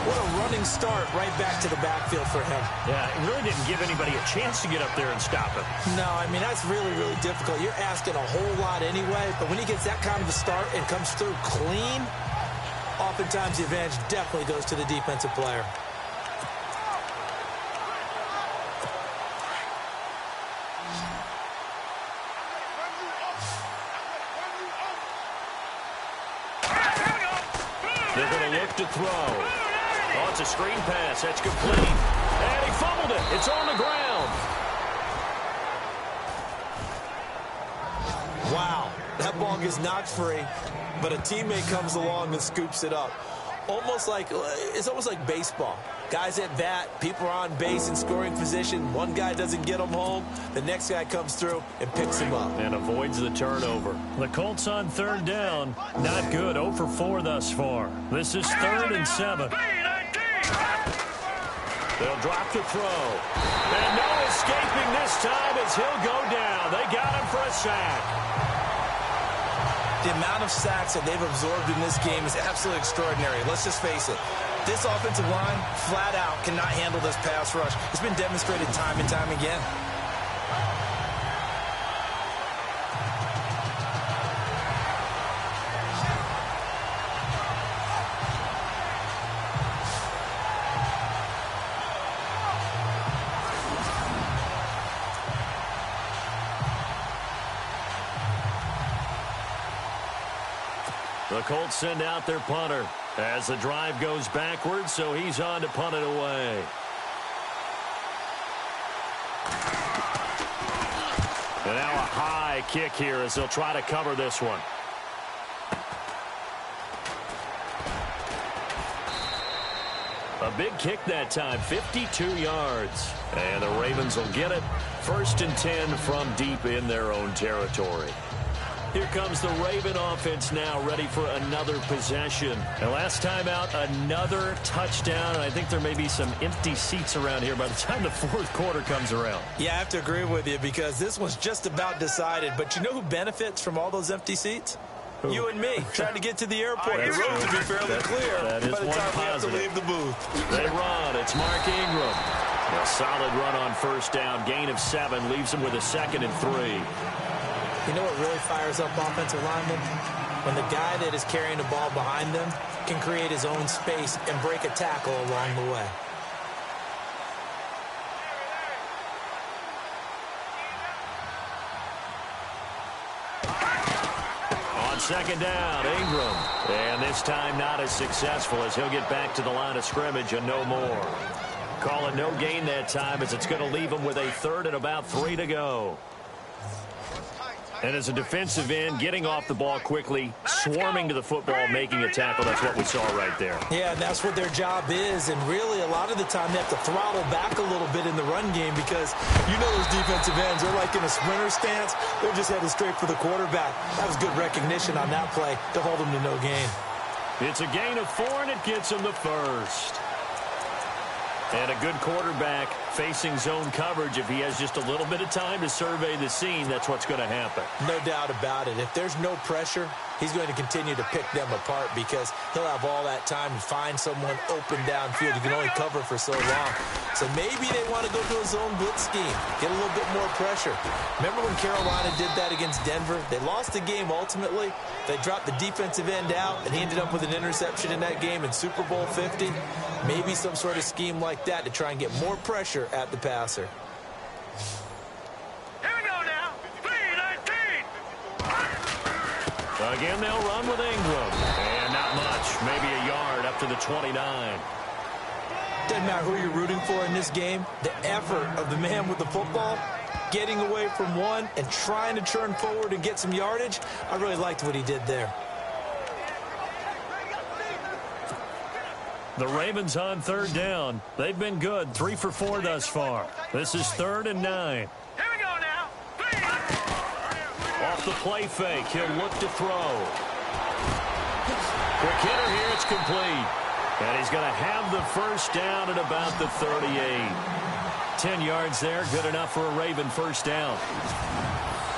What a running start right back to the backfield for him. Yeah, it really didn't give anybody a chance to get up there and stop him. No, I mean, that's really, really difficult. You're asking a whole lot anyway, but when he gets that kind of a start and comes through clean, oftentimes the advantage definitely goes to the defensive player. They're going to look to throw. Oh, it's a screen pass. That's complete. And he fumbled it. It's on the ground. Wow. That ball gets knocked free, but a teammate comes along and scoops it up. It's almost like baseball. Guys at bat, people are on base in scoring position. One guy doesn't get them home. The next guy comes through and picks him up. And avoids the turnover. The Colts on third down. Not good. 0 for 4 thus far. This is 3rd and 7. They'll drop the throw. And no escaping this time as he'll go down. They got him for a sack. The amount of sacks that they've absorbed in this game is absolutely extraordinary. Let's just face it. This offensive line, flat out, cannot handle this pass rush. It's been demonstrated time and time again. The Colts send out their punter as the drive goes backwards, so he's on to punt it away. And now a high kick here as they'll try to cover this one. A big kick that time, 52 yards. And the Ravens will get it. 1st and 10 from deep in their own territory. Here comes the Raven offense now, ready for another possession. And last time out, another touchdown. And I think there may be some empty seats around here by the time the 4th quarter comes around. Yeah, I have to agree with you because this one's just about decided. But you know who benefits from all those empty seats? Who? You and me, trying to get to the airport. The road to be fairly clear that is by the time we have to positive. leave the booth. They run. It's Mark Ingram. A solid run on 1st down. Gain of 7 leaves him with a 2nd and 3. You know what really fires up offensive linemen? When the guy that is carrying the ball behind them can create his own space and break a tackle along the way. On 2nd down, Ingram. And this time not as successful as he'll get back to the line of scrimmage and no more. Call it no gain that time as it's going to leave him with a 3rd and about 3 to go. And as a defensive end, getting off the ball quickly, swarming to the football, making a tackle, that's what we saw right there. Yeah, and that's what their job is. And really, a lot of the time, they have to throttle back a little bit in the run game because you know those defensive ends, they're like in a sprinter stance. They're just headed straight for the quarterback. That was good recognition on that play to hold them to no gain. It's a gain of 4, and it gets him the first. And a good quarterback facing zone coverage. If he has just a little bit of time to survey the scene, that's what's going to happen. No doubt about it. If there's no pressure, he's going to continue to pick them apart because he'll have all that time to find someone open downfield. You can only cover for so long. So maybe they want to go to a zone blitz scheme, get a little bit more pressure. Remember when Carolina did that against Denver? They lost the game ultimately. They dropped the defensive end out, and he ended up with an interception in that game in Super Bowl 50. Maybe some sort of scheme like that to try and get more pressure at the passer. Here we go now. 3-19. Again, they'll run with Ingram. And not much, maybe a yard up to the 29. Doesn't matter who you're rooting for in this game. The effort of the man with the football, getting away from one and trying to turn forward and get some yardage, I really liked what he did there. The Ravens on third down. They've been good, 3 for 4 thus far. This is 3rd and 9. Here we go now. Off the play fake, he'll look to throw. Quick hitter here, it's complete. And he's going to have the first down at about the 38. 10 yards there, good enough for a Raven first down.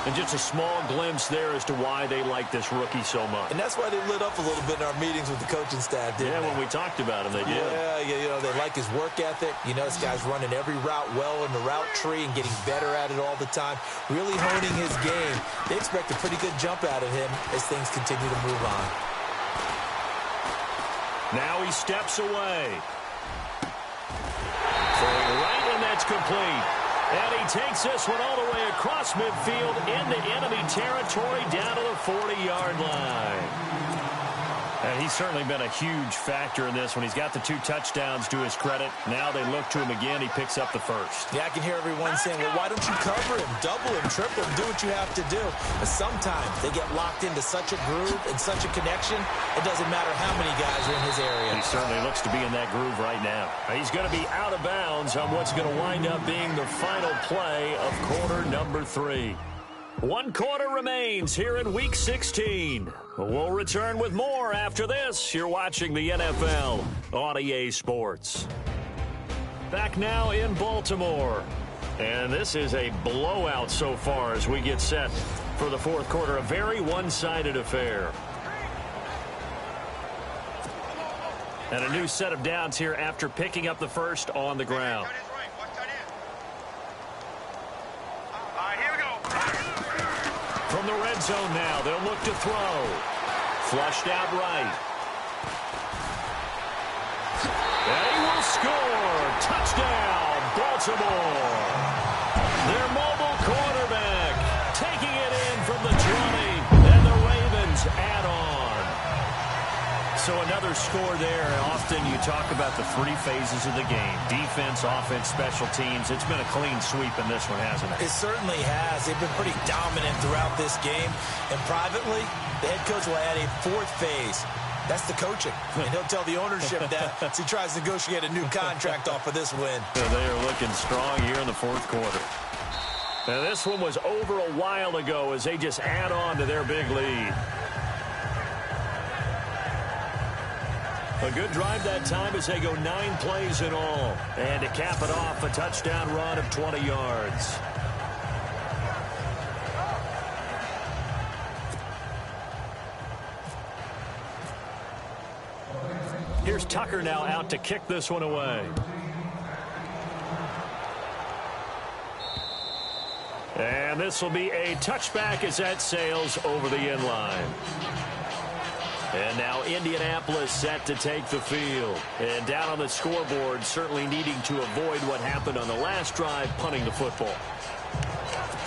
And just a small glimpse there as to why they like this rookie so much. And that's why they lit up a little bit in our meetings with the coaching staff, didn't they? When we talked about him, they did. Yeah, you know, they like his work ethic. You know, this guy's running every route well in the route tree and getting better at it all the time, really honing his game. They expect a pretty good jump out of him as things continue to move on. Now he steps away. Throwing right, and that's complete. And he takes this one all the way across midfield into enemy territory down to the 40-yard line. And he's certainly been a huge factor in this one. He's got the 2 touchdowns to his credit. Now they look to him again. He picks up the first. Yeah, I can hear everyone saying, well, why don't you cover him, double him, triple him, do what you have to do. But sometimes they get locked into such a groove and such a connection, it doesn't matter how many guys are in his area. He certainly looks to be in that groove right now. He's going to be out of bounds on what's going to wind up being the final play of quarter number 3. 1 quarter remains here in Week 16. We'll return with more after this. You're watching the NFL on EA Sports. Back now in Baltimore. And this is a blowout so far as we get set for the 4th quarter. A very one-sided affair. And a new set of downs here after picking up the first on the ground. From the red zone now, they'll look to throw. Flushed out right. And he will score. Touchdown, Baltimore. Their mobile quarterback taking it in from the 20. And the Ravens add on. So another score there. Often you talk about the 3 phases of the game. Defense, offense, special teams. It's been a clean sweep in this one, hasn't it? It certainly has. They've been pretty dominant throughout this game. And privately, the head coach will add a 4th phase. That's the coaching. And he'll tell the ownership that as he tries to negotiate a new contract off of this win. So they are looking strong here in the 4th quarter. Now this one was over a while ago as they just add on to their big lead. A good drive that time as they go 9 plays in all. And to cap it off, a touchdown run of 20 yards. Here's Tucker now out to kick this one away. And this will be a touchback as that sails over the end line. And now Indianapolis set to take the field. And down on the scoreboard, certainly needing to avoid what happened on the last drive, punting the football.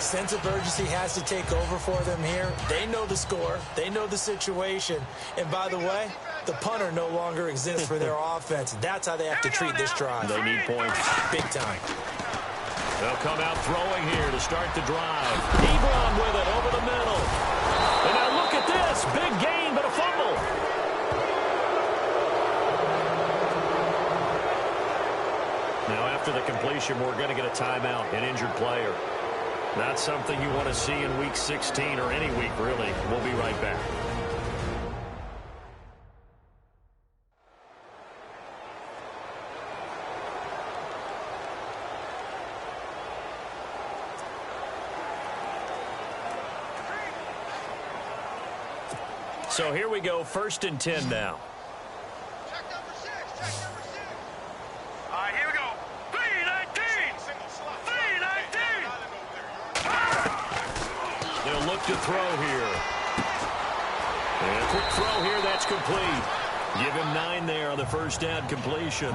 Sense of urgency has to take over for them here. They know the score. They know the situation. And by the way, the punter no longer exists for their offense. That's how they have to treat this drive. They need points. Big time. They'll come out throwing here to start the drive. Ebron with it over the middle. And now look at this. Big gain, but a fumble. Now after the completion, we're going to get a timeout, an injured player. Not something you want to see in Week 16 or any week, really. We'll be right back. So here we go, 1st and 10 now. Check number 6. Check number 6. All right, here we go. 3-19. 3-19. They'll look to throw here. And a quick throw here, that's complete. Give him 9 there on the first down completion.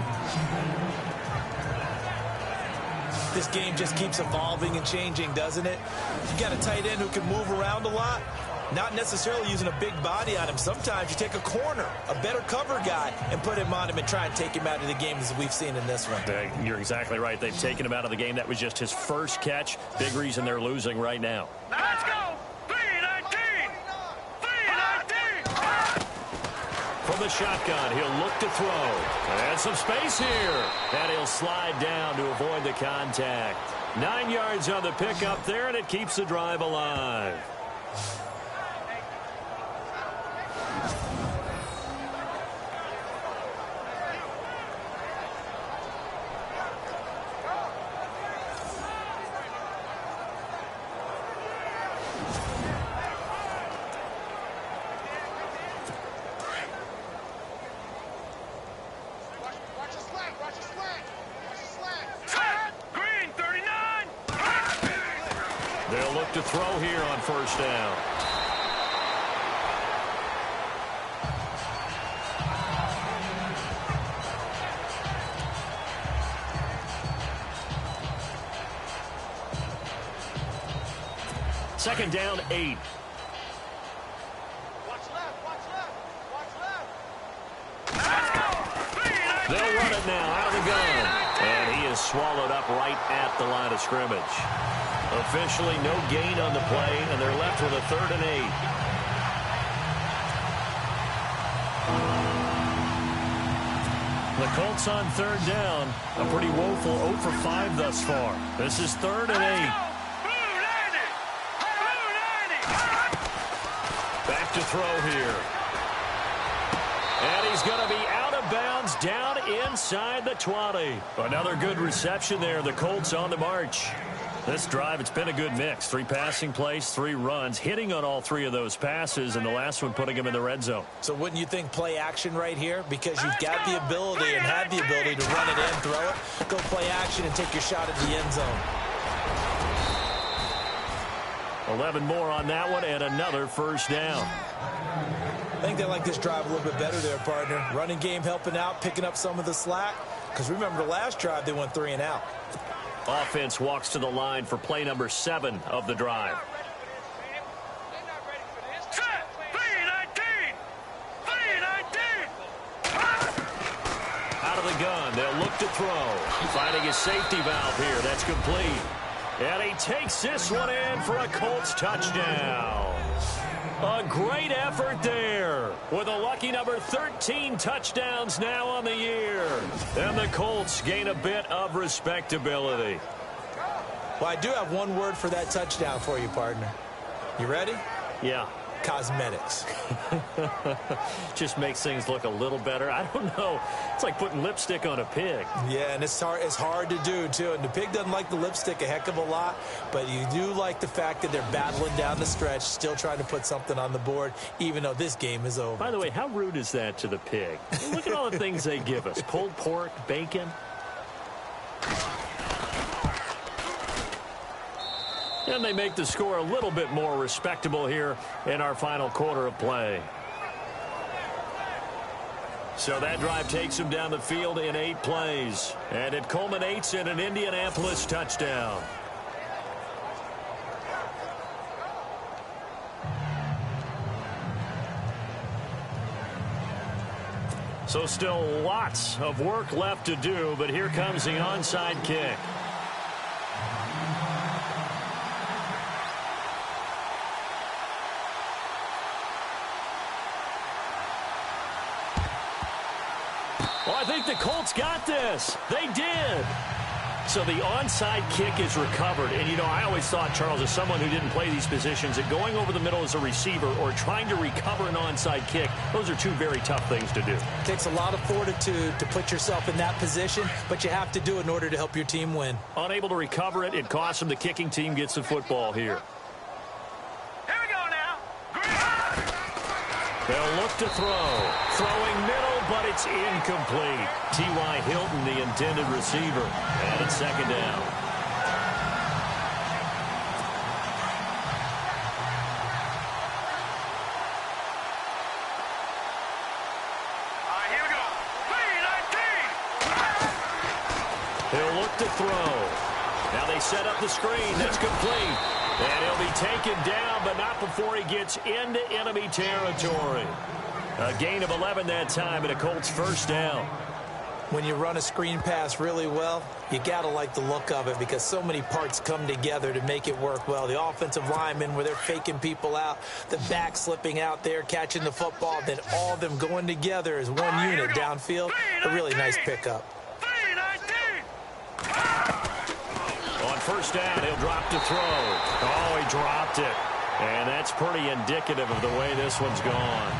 This game just keeps evolving and changing, doesn't it? You got a tight end who can move around a lot. Not necessarily using a big body on him. Sometimes you take a corner, a better cover guy, and put him on him and try and take him out of the game as we've seen in this one. You're exactly right. They've taken him out of the game. That was just his first catch. Big reason they're losing right now. Now let's go. 3-19. 3-19. From the shotgun, he'll look to throw. And some space here. And he'll slide down to avoid the contact. 9 yards on the pickup there, and it keeps the drive alive. To throw here on first down. Second down, 8. Watch left. Watch left. Watch left. They'll run it now out of the gun. And he is swallowed up right at the line of scrimmage. Officially no gain on the play, and they're left with a 3rd and 8. The Colts on 3rd down. A pretty woeful 0 for 5 thus far. This is 3rd and 8. Back to throw here. And he's going to be out of bounds down inside the 20. Another good reception there. The Colts on the march. This drive, it's been a good mix. 3 passing plays, 3 runs, hitting on all 3 of those passes, and the last one putting him in the red zone. So wouldn't you think play action right here? Because you've got the ability and have the ability to run it in, throw it, go play action, and take your shot at the end zone. 11 more on that one, and another first down. I think they like this drive a little bit better there, partner. Running game helping out, picking up some of the slack. Because remember, the last drive, they went 3 and out. Offense walks to the line for play number 7 of the drive. Out of the gun, they'll look to throw. Finding his safety valve here, that's complete. And he takes this one in for a Colts touchdown. A great effort there with a lucky number 13 touchdowns now on the year. And the Colts gain a bit of respectability. Well, I do have one word for that touchdown for you, partner. You ready? Yeah. Cosmetics. Just makes things look a little better. I don't know. It's like putting lipstick on a pig. Yeah, and it's hard to do, too. And the pig doesn't like the lipstick a heck of a lot, but you do like the fact that they're battling down the stretch, still trying to put something on the board, even though this game is over. By the way, how rude is that to the pig? Look at all the things they give us. Pulled pork, bacon. And they make the score a little bit more respectable here in our final quarter of play. So that drive takes them down the field in 8 plays. And it culminates in an Indianapolis touchdown. So still lots of work left to do, but here comes the onside kick. think the Colts got this. They did. So the onside kick is recovered. And, you know, I always thought, Charles, as someone who didn't play these positions, that going over the middle as a receiver or trying to recover an onside kick, those are two very tough things to do. It takes a lot of fortitude to put yourself in that position, but you have to do it in order to help your team win. Unable to recover it, it costs them. The kicking team gets the football here. Here we go now. They'll look to throw. Throwing middle, but it's incomplete. T.Y. Hilton, the intended receiver. And it's second down. Here we go. 3-19. He'll look to throw. Now they set up the screen. That's complete. And he'll be taken down, but not before he gets into enemy territory. A gain of 11 that time, and a Colts first down. When you run a screen pass really well, you got to like the look of it because so many parts come together to make it work well. The offensive linemen, where they're faking people out, the back slipping out there, catching the football, then all of them going together as one unit downfield. A really nice pickup. 3-19. On first down, he'll drop to throw. Oh, he dropped it. And that's pretty indicative of the way this one's gone.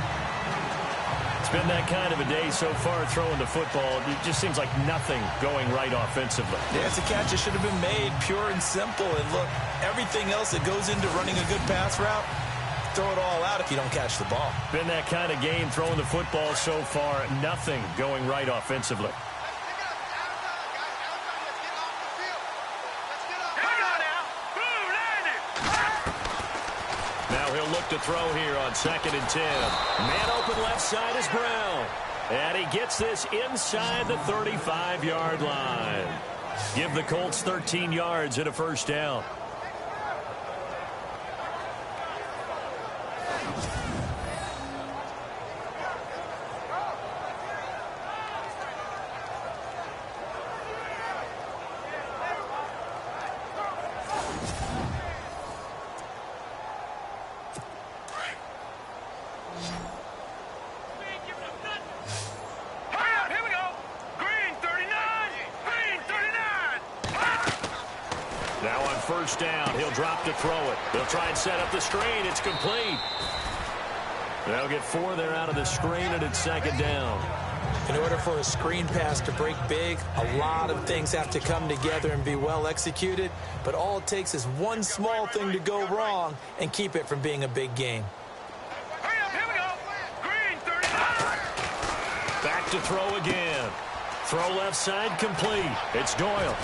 It's been that kind of a day so far throwing the football. It just seems like nothing going right offensively. Yeah, it's a catch that should have been made, pure and simple. And look, everything else that goes into running a good pass route, throw it all out if you don't catch the ball. Been that kind of game throwing the football so far. Nothing going right offensively. He'll look to throw here on 2nd and 10. Man open left side is Brown. And he gets this inside the 35-yard line. Give the Colts 13 yards and a first down. First down. He'll drop to throw it. They'll try and set up the screen. It's complete. They'll get 4 there out of the screen, and it's second down. In order for a screen pass to break big, a lot of things have to come together and be well executed. But all it takes is one small thing to go wrong and keep it from being a big game. Here we go. Green 39. Back to throw again. Throw left side complete. It's Doyle.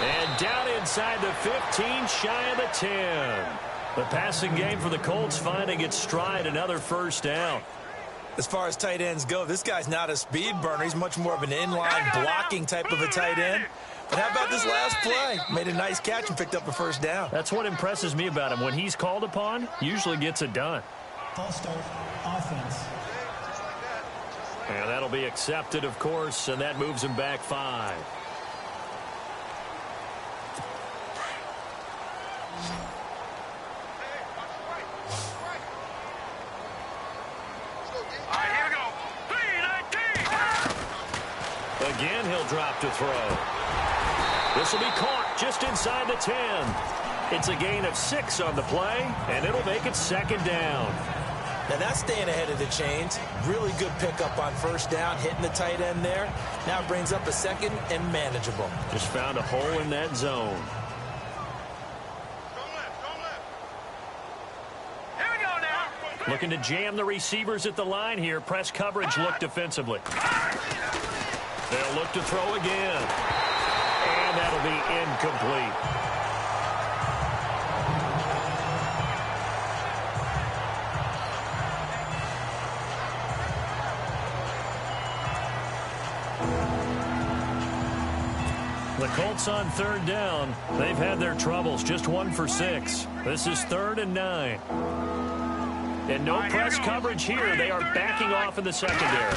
And down inside the 15, shy of the 10. The passing game for the Colts finding its stride, another first down. As far as tight ends go, this guy's not a speed burner. He's much more of an inline blocking type of a tight end. But how about this last play? Made a nice catch and picked up a first down. That's what impresses me about him. When he's called upon, usually gets it done. False start, offense. And that'll be accepted, of course, and that moves him back 5. Here we go. 3-19. Again, he'll drop to throw. This will be caught just inside the 10. It's a gain of 6 on the play, and it'll make it second down. Now that's staying ahead of the chains. Really good pickup on first down, hitting the tight end there. Now it brings up a second and manageable. Just found a hole in that zone. Here we go now. Looking to jam the receivers at the line here. Press coverage look defensively. They'll look to throw again. And that'll be incomplete. The Colts on third down. They've had their troubles. Just 1 for 6. This is 3rd and 9. And no press coverage here. They are backing off in the secondary.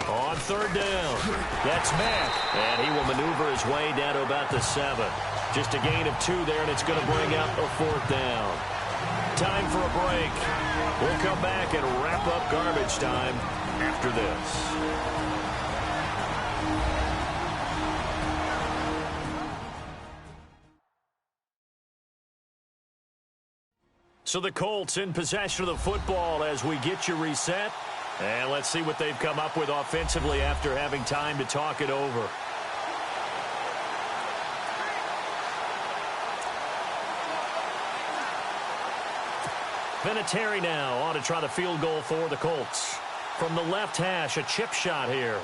On third down. That's Mack. And he will maneuver his way down to about the 7. Just a gain of 2 there, and it's going to bring up a 4th down. Time for a break. We'll come back and wrap up garbage time after this. So the Colts in possession of the football as we get you reset. And let's see what they've come up with offensively after having time to talk it over. Vinatieri now on to try the field goal for the Colts. From the left hash, a chip shot here.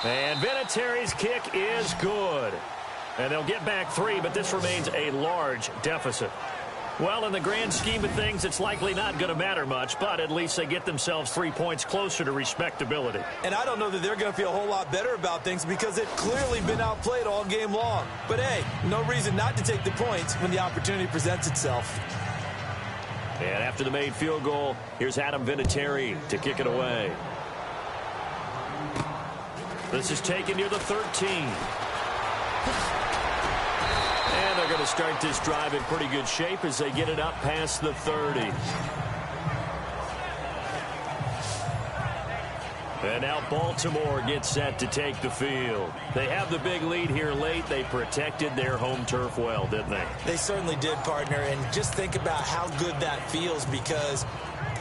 And Vinatieri's kick is good. And they'll get back 3, but this remains a large deficit. Well, in the grand scheme of things, it's likely not going to matter much, but at least they get themselves 3 points closer to respectability. And I don't know that they're going to feel a whole lot better about things because they've clearly been outplayed all game long. But, hey, no reason not to take the points when the opportunity presents itself. And after the made field goal, here's Adam Vinatieri to kick it away. This is taken near the 13. And they're going to start this drive in pretty good shape as they get it up past the 30. And now Baltimore gets set to take the field. They have the big lead here late. They protected their home turf well, didn't they? They certainly did, partner. And just think about how good that feels because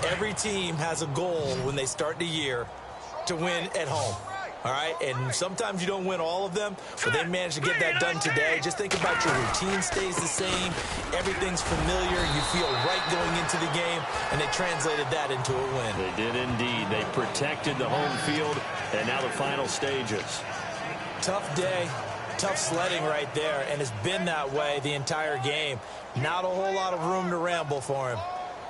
every team has a goal when they start the year to win at home. All right, and sometimes you don't win all of them, but they managed to get that done today. Just think about your routine stays the same. Everything's familiar. You feel right going into the game, and they translated that into a win. They did indeed. They protected the home field, and now the final stages. Tough day, tough sledding right there, and it's been that way the entire game. Not a whole lot of room to ramble for him.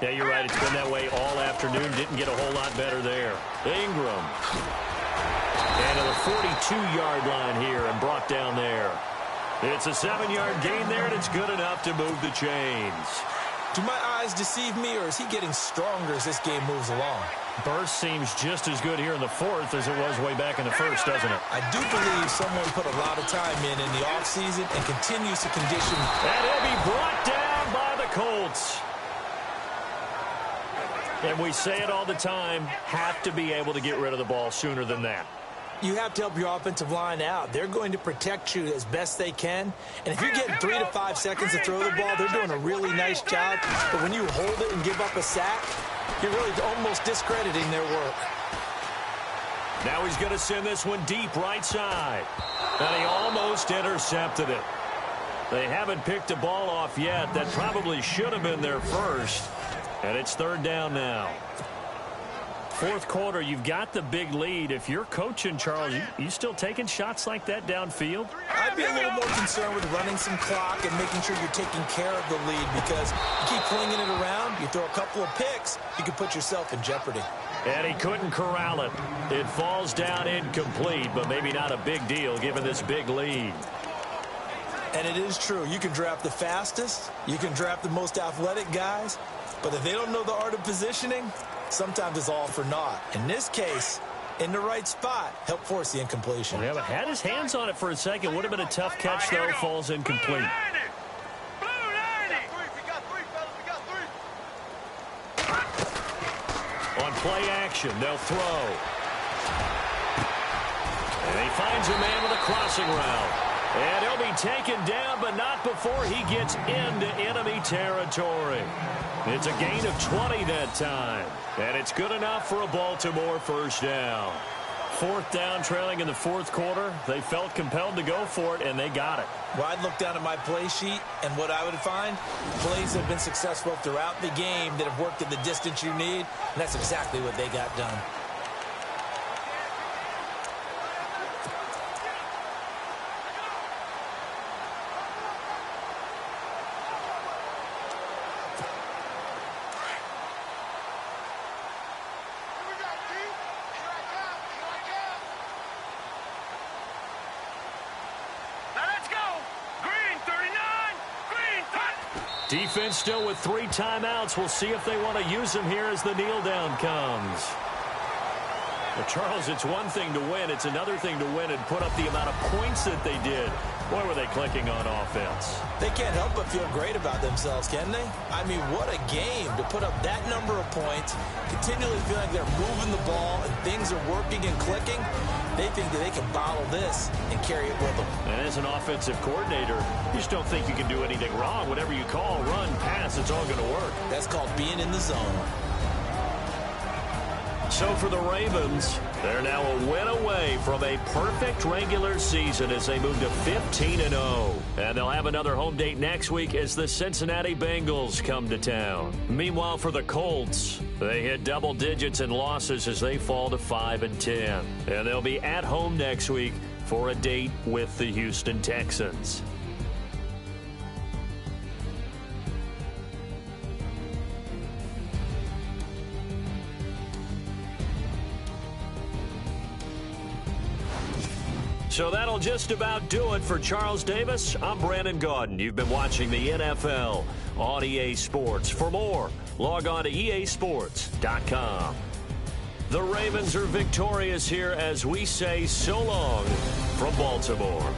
Yeah, you're right. It's been that way all afternoon. Didn't get a whole lot better there. Ingram. And to the 42-yard line here and brought down there. It's a 7-yard gain there, and it's good enough to move the chains. Do my eyes deceive me, or is he getting stronger as this game moves along? Burst seems just as good here in the fourth as it was way back in the first, doesn't it? I do believe someone put a lot of time in the offseason and continues to condition. And he'll be brought down by the Colts. And we say it all the time, have to be able to get rid of the ball sooner than that. You have to help your offensive line out. They're going to protect you as best they can. And if you're getting 3 to 5 seconds to throw the ball, they're doing a really nice job. But when you hold it and give up a sack, you're really almost discrediting their work. Now he's going to send this one deep right side. And he almost intercepted it. They haven't picked a ball off yet. That probably should have been their first. And it's third down now. Fourth quarter, you've got the big lead. If you're coaching, Charles, you still taking shots like that downfield? I'd be a little more concerned with running some clock and making sure you're taking care of the lead because you keep flinging it around, you throw a couple of picks, you can put yourself in jeopardy. And he couldn't corral it. It falls down incomplete, but maybe not a big deal given this big lead. And it is true. You can draft the fastest, you can draft the most athletic guys, but if they don't know the art of positioning, sometimes it's all for naught. In this case, in the right spot, help force the incompletion. Yeah, but had his hands on it for a second. Would have been a tough catch, though. Falls incomplete. On play action, they'll throw. And he finds a man with a crossing route. And he'll be taken down, but not before he gets into enemy territory. It's a gain of 20 that time. And it's good enough for a Baltimore first down. Fourth down, trailing in the fourth quarter. They felt compelled to go for it, and they got it. Well, I'd look down at my play sheet, and what I would find, plays have been successful throughout the game that have worked at the distance you need, and that's exactly what they got done. Defense still with 3 timeouts. We'll see if they want to use them here as the kneel down comes. Well, Charles, it's one thing to win. It's another thing to win and put up the amount of points that they did. Boy, were they clicking on offense. They can't help but feel great about themselves, can they? I mean, what a game to put up that number of points, continually feel like they're moving the ball and things are working and clicking. They think that they can bottle this and carry it with them. And as an offensive coordinator, you just don't think you can do anything wrong. Whatever you call, run, pass, it's all going to work. That's called being in the zone. So for the Ravens, they're now a win away from a perfect regular season as they move to 15-0. And they'll have another home date next week as the Cincinnati Bengals come to town. Meanwhile, for the Colts, they hit double digits in losses as they fall to 5-10. And they'll be at home next week for a date with the Houston Texans. So that'll just about do it for Charles Davis. I'm Brandon Gaudin. You've been watching the NFL on EA Sports. For more, log on to easports.com. The Ravens are victorious here as we say so long from Baltimore.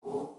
You